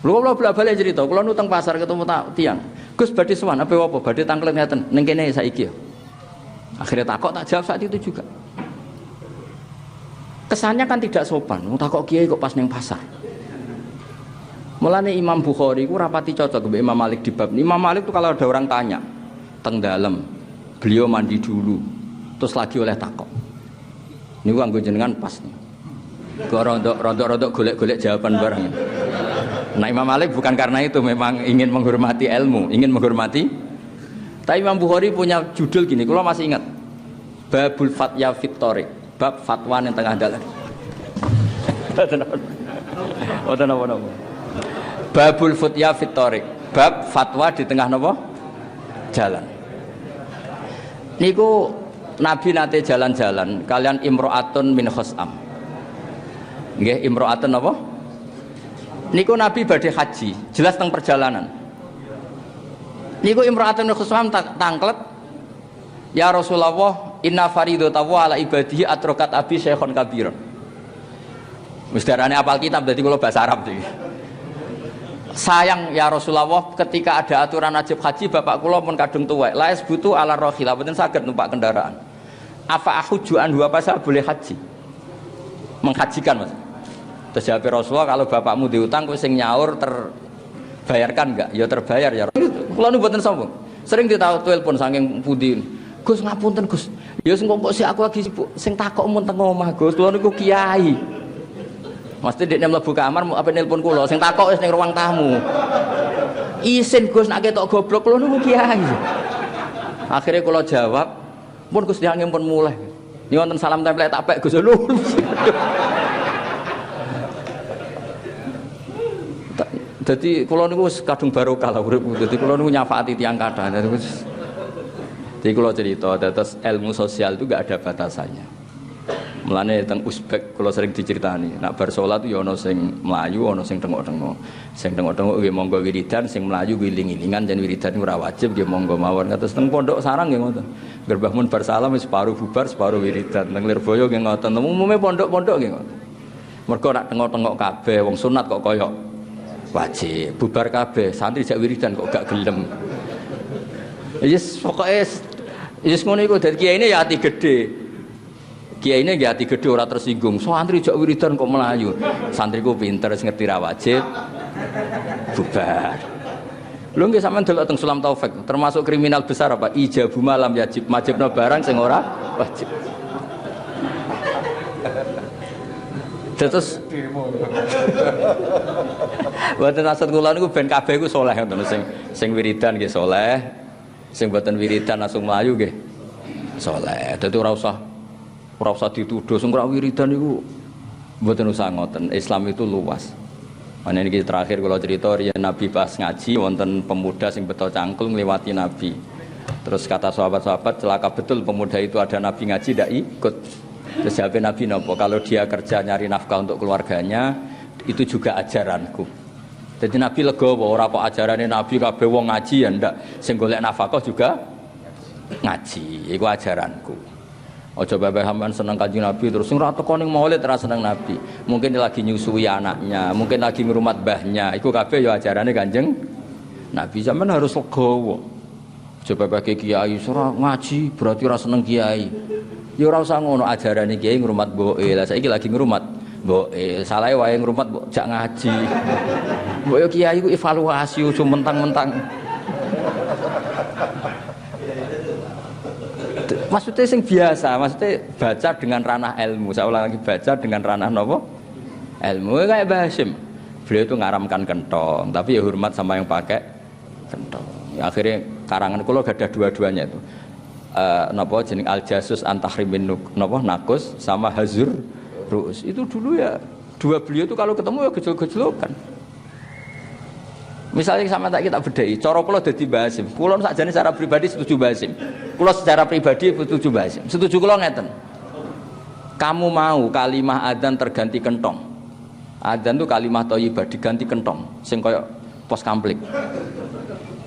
Lho kula bolak-balik cerita, kula nutang pasar ketemu tiang. Gus badhe sowan apa badhe tangklet ngeten ning kene saiki ya. Akhirnya takok tak jawab saat itu juga. Kesannya kan tidak sopan, mau takok kiai kok pas ning pasar. Mulane Imam Bukhari ku rapati cocok mbek Imam Malik di bab. Imam Malik tuh kalau ada orang tanya teng dalem, beliau mandi dulu, terus lagi oleh takok. Niku anggo jenengan pas nih. Kok rontok golek-golek jawaban barang. Nah Imam Malik bukan karena itu, memang ingin menghormati ilmu, ingin menghormati. Tapi Imam Bukhari punya judul gini, kalau masih ingat, Babul Fatya fit Thoriq, bab fatwa yang tengah dalan. Babul Fatya fit Thoriq, bab fatwa di tengah napa? Jalan. Niku Nabi nate jalan-jalan kalian imro'atun min khos'am. Nggih, imro'atun napa? Niku Nabi badhe haji, jelas teng perjalanan. Niku imro'atun min khos'am tangklet, ya Rasulullah, inna faridatahu ala ibadihi atrokat abi syekhon kabir. Mesti darane apal kitab, dadi kula bahasa Arab iki. Sayang ya Rasulullah, ketika ada aturan wajib haji bapak kula pun kadung tuwek, la butuh ala rohilah, mboten saged numpak kendaraan. Apa ahuju anhu, apa saya boleh haji? Menghajikan Mas. Terus jawab Rasulullah, kalau bapakmu diutang kowe sing nyaur terbayarkan enggak? Ya terbayar ya. Kula nu mboten sombong. Sering telepon saking pundi. Gus ngapunten Gus. Ya sing kok sik aku lagi sibuk, sing takok mun teng omah Gus. Kula niku kiai. Mesti dekne mlebu kamar apa nelpon kula, sing takok wis ning ruang tamu. Isin Gus nek ketok goblok kula niku kiai. Akhire kula jawab, "Pun Gus diangge pun mulai." Ni wonten salam tempel tak pek Gus lho. Dadi kula niku wis kadung barokah lah urip. Dadi kula niku nyafaati tiyang kathah. Jadi kula cerita, terus ilmu sosial itu gak ada batasannya. Mulane teng Uzbek kula sering diceritani, nak bar salat ya ana sing mlayu, ana sing tengok-tengok. Sing tengok-tengok nggih monggo wiridan, sing mlayu wiling-wilingan jan wiridan ora wajib nggih monggo mawon. Kados teng pondok sarang nggih ngoten. Gerbah mun bar salam wis separuh bubar, separuh wiridan. Teng Lirboyo nggih ngoten. Umume pondok-pondok nggih ngoten. Mergo nak tengok-tengok kabeh wong sunat kok koyok wajib, bubar kabeh, santri jak wiridan kok gak gelem. Yes pokoke yes ngono iku dadi kiai ini ya ati gedhe. Kiai ini gak hati gede ora tersinggung. Santri jak wiridan kok melayu. Santriku pinter wis ngerti ra wajib bubar. Lho nggih sampean delok teng Sulam Taufik, termasuk kriminal besar apa? Ijabu malam wajib, wajibna barang sing ora wajib. Terus mboten maksud kula niku ben kabeh iku saleh ngoten sing wiridan nggih saleh, sing mboten wiridan langsung melayu nggih saleh. Dadi ora usah dituduh sing ora wiridan niku mboten usah ngoten. Islam itu luas. Mana ini terakhir kalau cerita riyen Nabi pas ngaji wonten pemuda sing beto cangkul ngliwati Nabi. Terus kata sahabat-sahabat celaka betul pemuda itu ada Nabi ngaji ndak ikut. Terus jawab Nabi nopo kalau dia kerja nyari nafkah untuk keluarganya itu juga ajaranku. Jadi Nabi legowo ora kok ajarane Nabi kabeh wong ngaji ya ndak sing golek nafkah juga ngaji. Iku ajaranku. Ojo bae sampean seneng Kanjeng Nabi terus sing ora teko ning maulid ora seneng Nabi. Mungkin lagi nyusui anaknya, mungkin lagi ngrumat mbahnya. Iku kabeh ya ajarane Kanjeng Nabi. Sampean harus legowo. Coba pakai kiai ora ngaji berarti ora seneng kiai. Ya ora usah ngono ajarane kiai ngrumat mboke. Lah saiki lagi ngrumat mboke. Salahe wae ngrumat mbok jak ngaji. Mbok yo kiai ku evaluasi ojo mentang-mentang. Maksudnya sing biasa, maksudnya baca dengan ranah ilmu. Saya ulang lagi baca dengan ranah nopo ilmu. Kayak Mbah Hasyim, beliau itu ngaramkan kentong, tapi ya hormat sama yang pakai kentong. Ya, akhirnya karangan kula gak ada dua-duanya itu. Nopo jeneng Al Jasus Antahrimin nopo Nakus sama Hazur Ruus. Itu dulu ya dua beliau itu kalau ketemu ya gejol-gejolokan. Misalnya sama tak kita bedai, cara kula dadi Mbah Hasyim. Kula sakjane secara pribadi setuju Mbah Hasyim. Kula secara pribadi setuju Mbah Hasyim. Setuju kula ngeten. Kamu mau kalimah adzan terganti kentong. Adzan itu kalimah thayyibah diganti kentong sing kaya pos kamplik.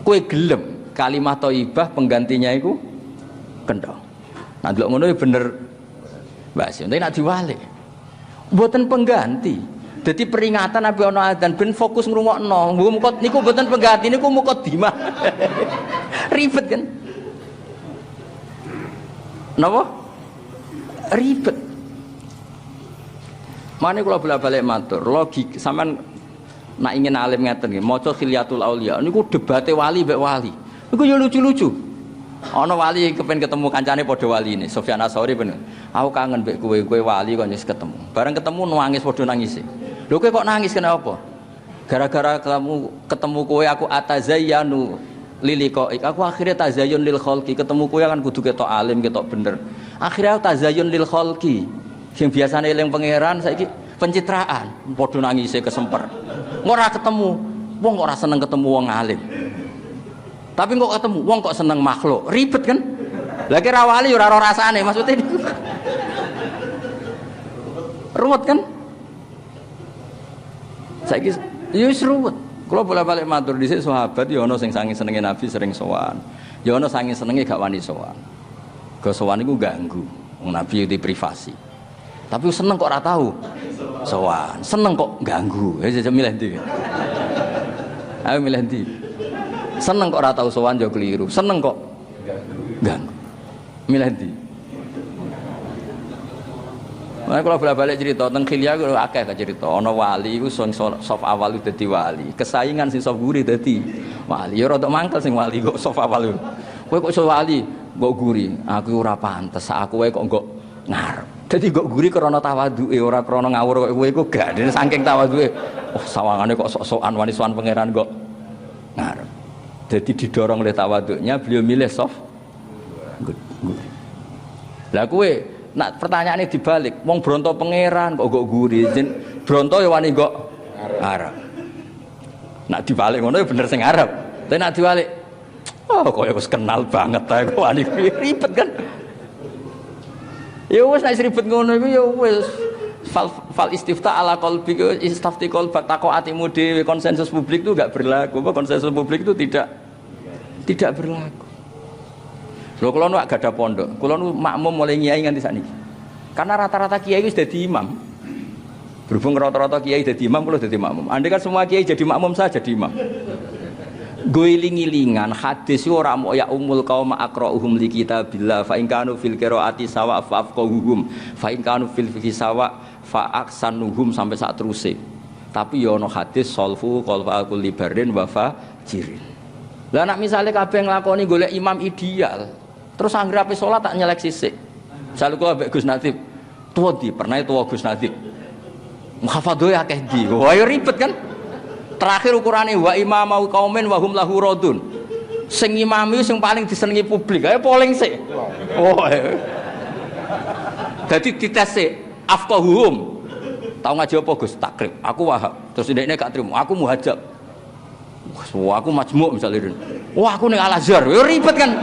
Kowe gelem kalimah thayyibah penggantinya iku kentong. Nah delok ngono ya bener Mbah Hasyim. Tapi nek diwalik mboten pengganti. Jadi peringatan Nabi ono adzan ben fokus ngrungokno. Niku mboten pengganti niku mukadimah. Ribet kan? Napa? Ribet. Mane kula bolak-balik matur, logik sampean nak ingin alim ngeten nggih, maca Khilyatul Auliya niku debate wali mbek wali. Niku yo lucu-lucu. Ana wali kepen ketemu kancane padha waline. Sufyan Ats-Tsauri ben. Aku kangen mbek kowe wali kok wis ketemu. Bareng ketemu nangis padha nangis. Lho kowe kok nangis kenapa? Gara-gara ketemu kowe aku atazayyanu lilikoik. Aku akhirnya tazayyun lil khalqi. Ketemu kowe kan kudu ketok alim, ketok bener. Akhirnya aku tazayyun lil khalqi. Sing biasane eling pangeran saiki pencitraan, padha nangise kesemper. Ora ketemu, wong kok ora seneng ketemu wong alim. Tapi kok ketemu wong kok seneng makhluk. Ribet kan? Lah kira wali ora ora rasane maksudnya. Ruwet kan? Saiki ya wis ruwet. Kula bolak-balik matur dhisik sahabat ya ana sing saking senenge Nabi sering sowan. Ya ana saking senenge gak wani sowan. Go sowan iku ganggu. Wong Nabi itu privasi. Tapi seneng kok ora tahu sowan, seneng kok ganggu. Ya milih ndi. Ayo milih ndi. Seneng kok ora tahu sowan yo keliru. Seneng kok ganggu. Milih ndi. Nah, kalau bolak-balik cerita tentang Khilya aku akeh cerita. Ana wali iku sing saf awal dadi wali. Kesaingan sing saf guri dadi wali. Ya rada mangkel sing wali kok saf awal. Kowe kok iso wali, kok guri. Aku ora pantes. Aku wae kok ngarep. Dadi kok guri krana tawaduke ora krana ngawur kok kowe iku gak dene saking tawaduke. Oh, sawangane kok sok-sokan wani sowan pangeran kok ngarep. Jadi didorong oleh tawaduknya beliau milih saf guri. Lah kowe nak pertanyaane dibalik, wong bronto pangeran kok guri, jen bronto ya wani kok ngarep. Nak dibalik ngono ya bener sing ngarep. Tapi nak dibalik, oh kok wis kenal banget ta kok wani ribet kan. Ya wis nek ribet ngono iku ya wis fal istifta ala qalbi istafti qalbak takok atimu dhewe. Konsensus publik itu enggak berlaku. Konsensus publik itu tidak berlaku. Lho kula nu gak ada pondok. Kula nu makmum mulai kiai nganti sakniki. Karena rata-rata kiai wis dadi imam. Berhubung rata-rata kiai dadi imam, kula dadi makmum. Andai kan semua kiai jadi makmum saya jadi imam. Goiling-ilingan hadis ora mau ya umul qaum aqra'uhum li kitabillah fa in kanu fil qiraati sawa fa afqahuhum fa in kanu fil fiqhi sawa fa aksanuhum sampai sak teruse. Tapi ya ana hadis solfu qalfa kulli barrin wa fajirin. Lah nek misale kabeh nglakoni golek imam ideal, terus anggere ape salat tak nyelek sisik. Misale kok ambek Gus Natif, tuwa di pernah tuwa Gus Natif. Muhafadhoe akeh di. Wah ya ribet kan? Terakhir ukurane wa imamau qaumin wa hum lahu radun. Sing imami sing paling disenengi publik, ayo polling sik. Oh. Dadi ditese afqahuhum. Tahu ngaji apa Gus? Takrib. Aku Wahab. Terus ndekne gak trimo. Aku muhajab. Wah, aku majmuk misalnya. Wah, aku ning Al-Azhar. Ya ribet kan.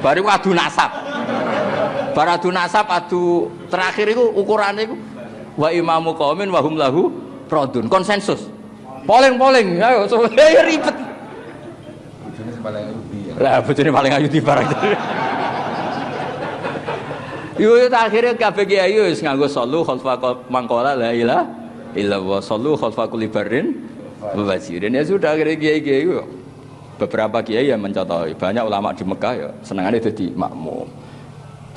Bariku adu nasab. Bar adu nasab adu terakhir iku ukurane iku wa imamu qaumin wa hum lahu radun. Konsensus. Polling, ayo ya ribet. Bojone paling ayu piye? Lah bojone paling ayu di barang. Yo akhire kabeh kiai wis nganggo sallu khalfa mangkola la ilaha illallah sallu khalfa kulli barrin wa wajirin. Ya sudah akhire kiai-kiai beberapa kiai yang mencontohi. Banyak ulama di Mekah ya senengane dadi makmum.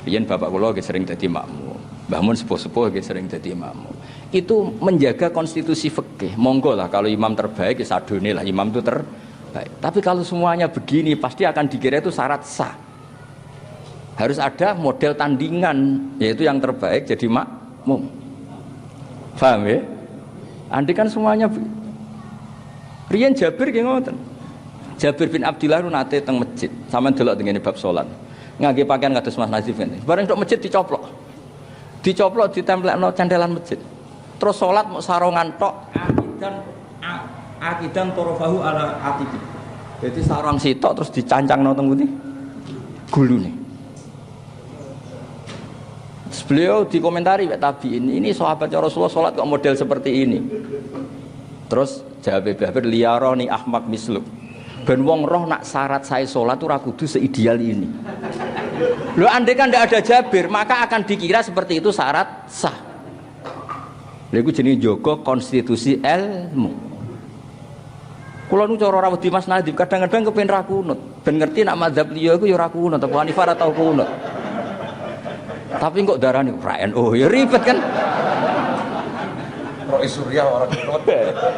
Riyen bapak kula sering dadi makmum. Mbah Mun sepuh-sepuh sering dadi makmum. Itu menjaga konstitusi fikih. Monggo lah kalau imam terbaik ya sadone lah imam itu terbaik. Tapi kalau semuanya begini pasti akan dikira itu syarat sah. Harus ada model tandingan yaitu yang terbaik jadi makmum. Paham ya? Andai kan semuanya riyen Jabir nggih ngoten. Jabir bin Abdullah nate teng masjid, sampean delok tengene bab salat. Ngangge pakaian kados Mas Nazif ngene. Bareng tok masjid dicoplok. Dicoplok ditemplekno candelan masjid. Terus sholat mau sarongan tok akidan torofahu ala atiki. Jadi sarong sitok terus dicancang nonton putih gulu nih. Beliau dikomentari Pak Tabiin, ini sahabat Rasulullah sholat kok model seperti ini. Terus jawab Jabir liyaroni ahmak misluk. Ben wong roh nak syarat saya sholat tuh rakudu seideal ini. Lo andai kan tidak ada Jabir maka akan dikira seperti itu syarat sah. Lha iku jenenge jaga konstitusi ilmu. Kula nu cara rawuh di Mas Nadif kadang-kadang kepen ra kunut. Ben ngerti nak mazhab liya iku ya ora kunut, Abu Hanifah ora tau kunut. Tapi kok darani ra NU ya ribet kan. Roh Surya orang kunut.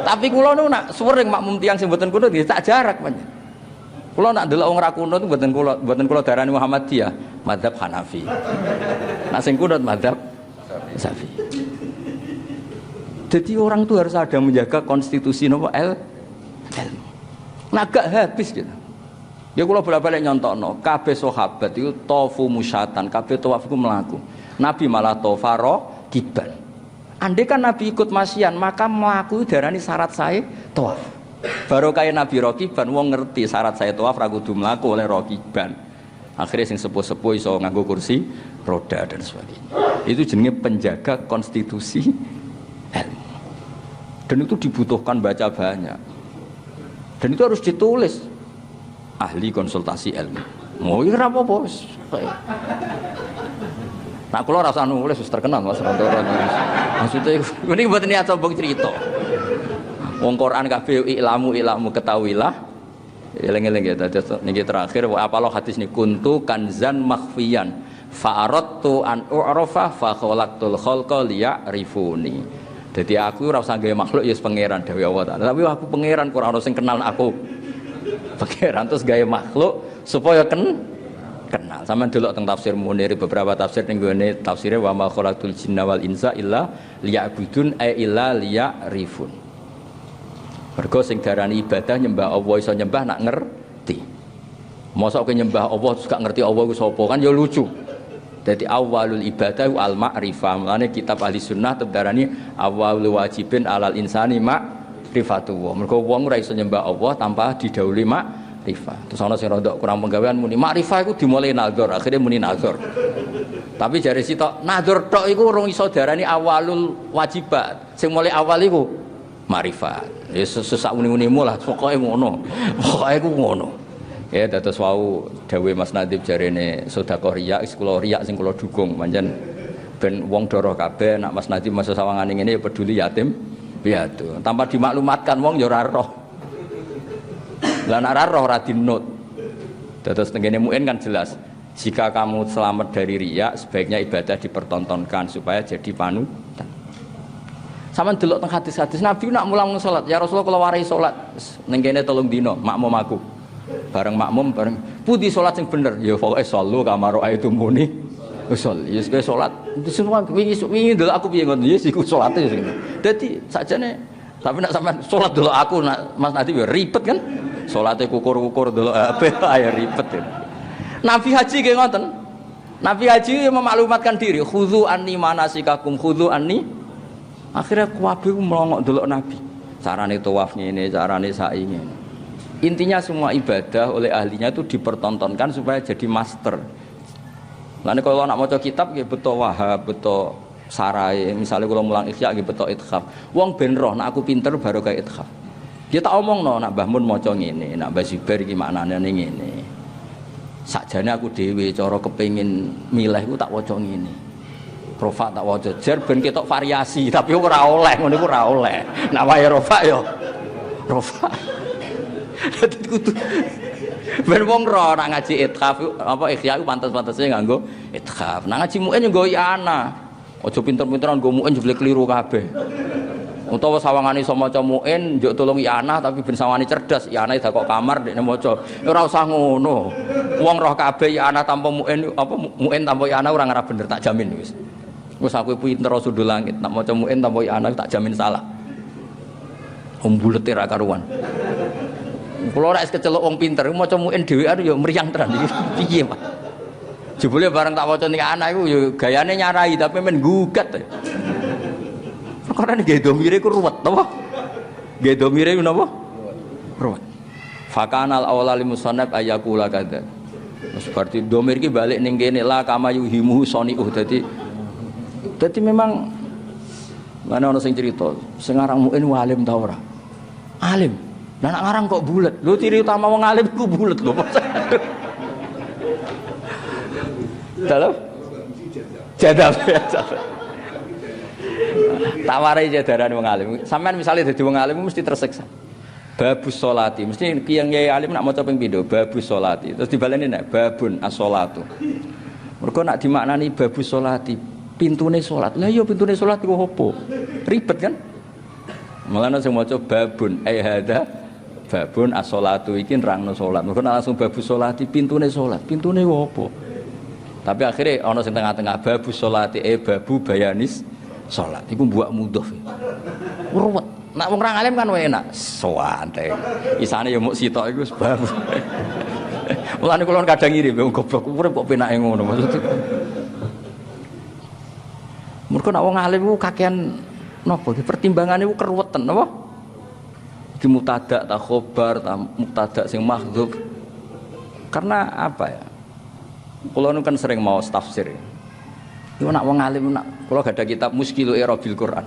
Tapi kula nu nak sering makmum tiyang sing mboten kunut nggih tak jarak panjen. Kula nak ndelok wong ra kunut mboten kula darani Muhammadiyah, mazhab Hanafi. Nak sing kunut mazhab Syafi'i. Jadi orang itu harus ada menjaga konstitusi nopo ilmu. Nah gak habis gitu. Ya kula bolak-balik nyontokno, kabeh sahabat itu tofu musyatan, kabeh tawaf iku mlaku. Nabi malah tofaro kiban. Andai kan Nabi ikut masyian, maka mlaku darani syarat saya tawaf. Baru kaya Nabi rokiban, wong ngerti syarat saya tawaf ra kudu mlaku oleh rokiban. Akhirnya sing sepuh-sepuh iso nganggo kursi roda dan sebagainya. Itu jenenge penjaga konstitusi ilmu. Dan itu dibutuhkan baca banyak. Dan itu harus ditulis. Ahli konsultasi ilmu. Mau ya apa-apa. Nah kalau rasa nulis terkenal Mas Rantoro. Maksudnya ini buat niat sombong cerita. Wong Quran kabeh ilamu ketahuilah. Eling-eling ya niki terakhir apa lo hadis ni kuntu kanzan makhfiyan fa aradtu an u'rafa fa khalaqtul khalqa liya'rifuni. Jadi aku ora usah gawe makhluk ya pangeran dawuh Allah Taala. Tapi aku pangeran ora ono sing kenal aku. Pangeran terus gawe makhluk supaya kenal. Sampeyan delok teng tafsir Munir beberapa tafsir ning gone tafsire wa ma khalaqtul jinna wal insa illa liya'budun ay illa liya'rifun. Mergo sing darani ibadah nyembah Allah iso nyembah nak ngerti. Mosok ke nyembah Allah terus gak ngerti Allah ku sapa kan ya lucu. Jadi awalul ibadah al ma'rifah. Mulane kitab ahli sunnah tedarani awalul wajibin alal insani ma'rifatullah. Mergo wong ora iso nyembah Allah tanpa didhawuhi ma'rifah. Terus ana sing rada kurang penggawean muni ma'rifah iku dimulai nazar, akhirnya muni nazar. Tapi jare sitok nazar tok iku urung iso darani awalul wajibat. Sing mulai awal iku ma'rifah. Ya sesak muni-munimu lah pokoke ngono. Pokoke iku ngono. Ya dados wau dawuh Mas Nadib jarene sedekah riya kula riya sing kula dukung pancen ben wong doroh kabeh nek Mas Nadib masa sawangane ngene ya peduli yatim piatu tanpa dimaklumatkan wong ya ora roh. Lah nek ora roh ora dinut. Dados tengene muin kan jelas jika kamu selamat dari riya sebaiknya ibadah dipertontonkan supaya jadi panutan. Sampeyan delok teng hadis-hadis Nabi nak mulang salat ya Rasulullah kula warai salat ning kene 3 dina makmum aku. Bareng makmum bareng putih salat sing bener ya pokoke sallu kamaro itu muni usul ya wis salat semua wingi delok aku piye ngono ya iku salate sing dadi sakjane tapi nek sampean salat delok aku nak Mas Nadi ya ribet kan salate kukur-kukur delok HP ya ribet ya. Nabi haji nggih ngoten Nabi haji memaklumatkan diri khudzu anni manasikakum khudzu anni akhirnya kabeh melongok delok Nabi carane tawaf ngene carane sa'i ngene. Intinya semua ibadah oleh ahlinya itu dipertontonkan supaya jadi master. Lalu kalau nak maca kitab nggih beto Wahab, beto Sarai, misalnya kalau mulang Ihya nggih beto Ithkhaf. Wong ben roh nak aku pinter baru kayak Ithkhaf. Dia tak omongno nak Mbah Mun maca ngene, nak Mbah Zubair iki maknane ngene. Sakjane aku dhewe cara kepengin milih ku tak waca ngene. Rofa tak waca jar ben ketok variasi, tapi ora oleh, ngono iku ora oleh. Nak wae rofa yo rofa. Dadi kudu ben wong ro nak ngaji ithkhaf apa ikhya ku pantes-pantese nganggo ithkhaf. Nak ngaji muin yo nggo ana. Aja pinter-pinteran nggo muin jebule keliru kabeh. Utawa sawangane iso maca muin njuk tulung ana tapi ben sawangane cerdas, ana dak kok kamar dekne maca. Ora usah ngono. Wong roh kabeh ana tanpa muin apa muin tanpa ana ora ngarep bener tak jamin wis. Wis aku pinter sundul langit, nak maca muin tanpa ana tak jamin salah. Bulet ra karuan. Kalau ora kecelok wong pinter, maca muin dhewean ya mriyang tenan iki. Piye, Pak? Jebule bareng tak waca ning anak iku ya gayane nyarai tapi men gugat. Perkara nggih domire ku ruwet apa? Nggih domire napa? Ruwet. Fakanal awla lil musannaf ayaqula kadza. Seperti domir iki balik ning kene la kama yuhimu soniuh dadi memang mana ana sing cerita, sing aran muin alim ta ora? Alim. Lah nak ngarang kok bulet. Lho ciri utama wong alim ku bulet lho. Dalam jadab. Tawarai jadaran wong alim. Sampeyan misale dadi wong alim mesti tersiksa. Babus sholati. Mesti kiyang kiai alim nak maca ping pindho babus sholati. Terus dibaleni nek babun as-sholatu. Mergo nak dimaknani babus sholati, pintune salat. Lah iya pintune salat iku opo? Ribet kan? Mulane sing maca babun hada babun as-sholatu iki nerangno salat. Mergo langsung babu sholati pintune salat. Pintune opo? Tapi akhirnya ana sing tengah-tengah babu sholati babu bayanis salat. Iku mbuak mudhof. Ruwet. Nak wong ra alim kan enak. Soante. Isane ya muk sitok iku babu. Mulane kula kadang ngiri wong goblok urip kok penake ngono maksud. Mergo nak wong alim ku kakean napa pertimbangane ku keruwetan napa? Di mubtada ta khobar ta mubtada sing mahdzuf. Karena apa ya? Kula nu kan sering mau tafsir. Iku nak wong alim nak kula gadah kitab Muskilu Irabil Quran.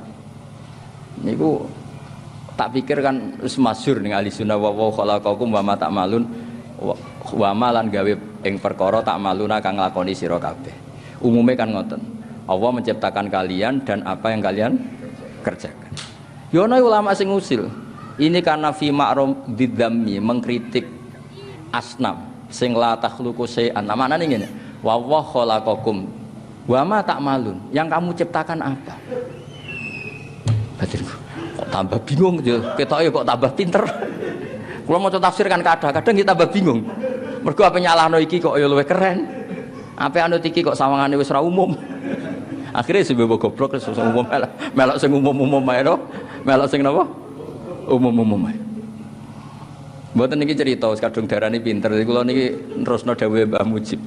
Niku tak pikir kan wis masyhur ning ahli sunnah wa khalaqakum wa ma ta'malun wa malan gawe ing perkara ta'maluna kang nglakoni sira kabeh. Umume kan ngoten. Allah menciptakan kalian dan apa yang kalian kerjakan. Yo ana ulama sing usil. Ini karena fi ma'rum didzammi mengkritik asnam sing la takhluqu syai'an. Maknane ngene. Wa khalaqakum wa ma ta'malun. Yang kamu ciptakan apa? Batinku kok tambah bingung yo. Ketoke kok tambah pinter. Kula maca tafsir kan kadang-kadang kita tambah bingung. Mergo apa nyalahno iki kok ya luwih keren. Apa anut iki kok sawangane wis ora umum. Akhirnya sebab goblok wis umum melok sing umum-umum ae no. Melok sing napa? Umum-umum ae. Mboten niki cerita kadung darani pinter. Kula niki nerusno dawuhe Mbah Mujib.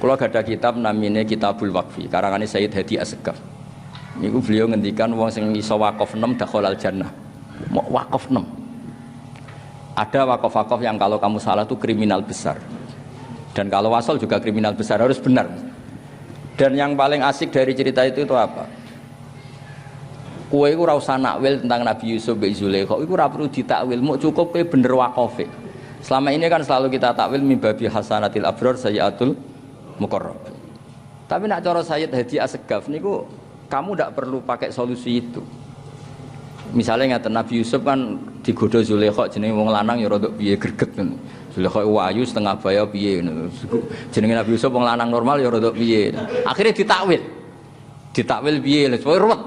Kula gadah kitab namine Kitabul Waqfi, karangane Sayyid Hadi Assegaf. Niku beliau ngendikan wong sing iso wakaf 6 dakhalal jannah. Mau wakaf 6. Ada wakaf-wakaf yang kalau kamu salah itu kriminal besar. Dan kalau wasal juga kriminal besar, harus benar. Dan yang paling asik dari cerita itu apa? Kowe iku ora usah nakwil tentang Nabi Yusuf bin Zulaikha, iku ora perlu ditakwil, muk cukup kowe bener waqafe. Selama ini kan selalu kita takwil mimbabi hasanatil abrar sayyatul muqarrab. Tapi nak cara Sayyid Hadi Assegaf niku kamu tidak perlu pakai solusi itu. Misalnya ngaten Nabi Yusuf kan digoda Zulaikha jenenge wong lanang ya rada piye greget ngono. Zulaikha wayu setengah baya piye ngono. Jenenge Nabi Yusuf wong lanang normal ya rada piye. Akhirnya ditakwil. Ditakwil piye lho supaya ruwet.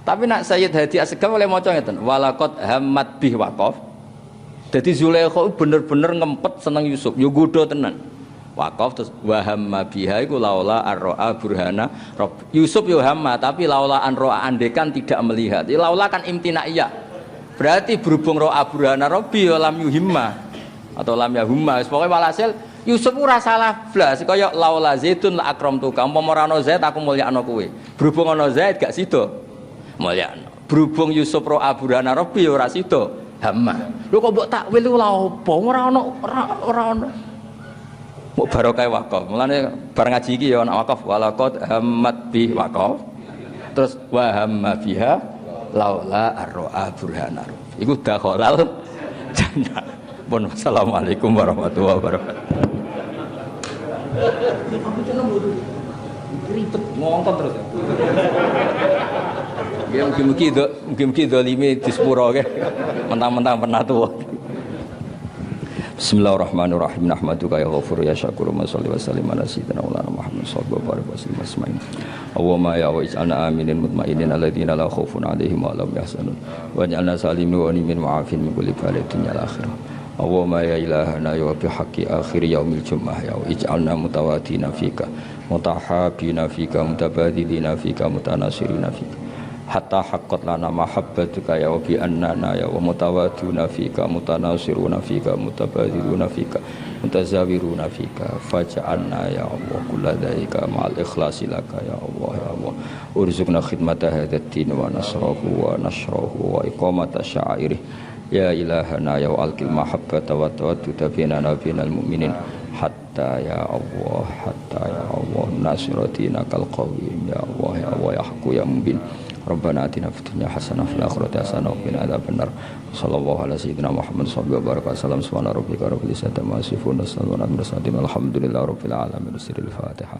Tapi nak Sayyid Hadi Assegaf oleh maca ngeten, walaqad hammat bih waqaf. Dadi Zulaikha bener-bener ngempet seneng Yusuf, yo goda tenan. Waqaf terus wa hamma biha iku laula arroa burhana rabb. Yusuf yo hamma tapi laula an roa andekan tidak melihat. Ya laula kan imtinaiyah. Berarti berhubung roa burhana rabbi yo lam yuhimma atau lam yahumma. Pokoke walhasil Yusuf ora salah blas kaya laula zaitun la akramtuka. Umpama ora ana Zaid aku mulyakno kowe. Berhubung ana Zaid gak sida mulyakno. Berhubung Yusuf roa burhana rabbi ora sida hamma. Lho kok mbok takwil lha apa? Ora ana. Mau barokah wakaf, mulane bar ngaji iki ya ana wakaf walaqad hammat bi wakaf. Terus wa hamma biha laula arroa burhana. Iku dakhalal jannah. Pun assalamualaikum warahmatullahi wabarakatuh. Ribet ngongkon terus. Ya mungkin dolime di sepuro ke. Mentang-mentang pernah tuwa. Bismillahirrahmanirrahim. Nahmaduka ya ghafur ya syakur wa sholli wa sallim ala sayyidina Muhammad sallallahu alaihi wasallam. Allahumma ya wa'iz'ana aminin mutmainin alladzina la khaufun 'alaihim wa lahum yahzanun waj'alna salimin wa nimin ma'afin min kulli bala'in dunya al-akhirah. Allahumma ya ilahana ya bi haqqi akhir yaumil jumu'ah ya ij'alna mutawadina fika mutahabina fika mutabadilina fika mutanasirina fika hatta haqqat lana mahabbatuka ya bi annana ya wa mutawaduna fika mutanasiruna fika mutabadiluna fika mutazawiruna fika faj'alna ya Allah kulladzaika ma'al ikhlasi laka ya Allah urzuqna khidmata hadzal din wa nasrahu wa iqamata sya'irih ya ilahana ya alqil mahabbata wa tawadduda bainana bainal mu'minin hatta ya Allah nasiratina kal qawim ya Allah ya haqqu ya mubin. Rabbana atina fid dunya hasanah fil akhirati hasanah wa qina adzabannar. Sallallahu ala sayyidina Muhammad sallallahu alaihi wasallam. Subhana rabbika rabbil izzati amma yasifun wa salamun alal mursalin. Alhamdulillahi rabbil alamin. Sirrul Fatihah.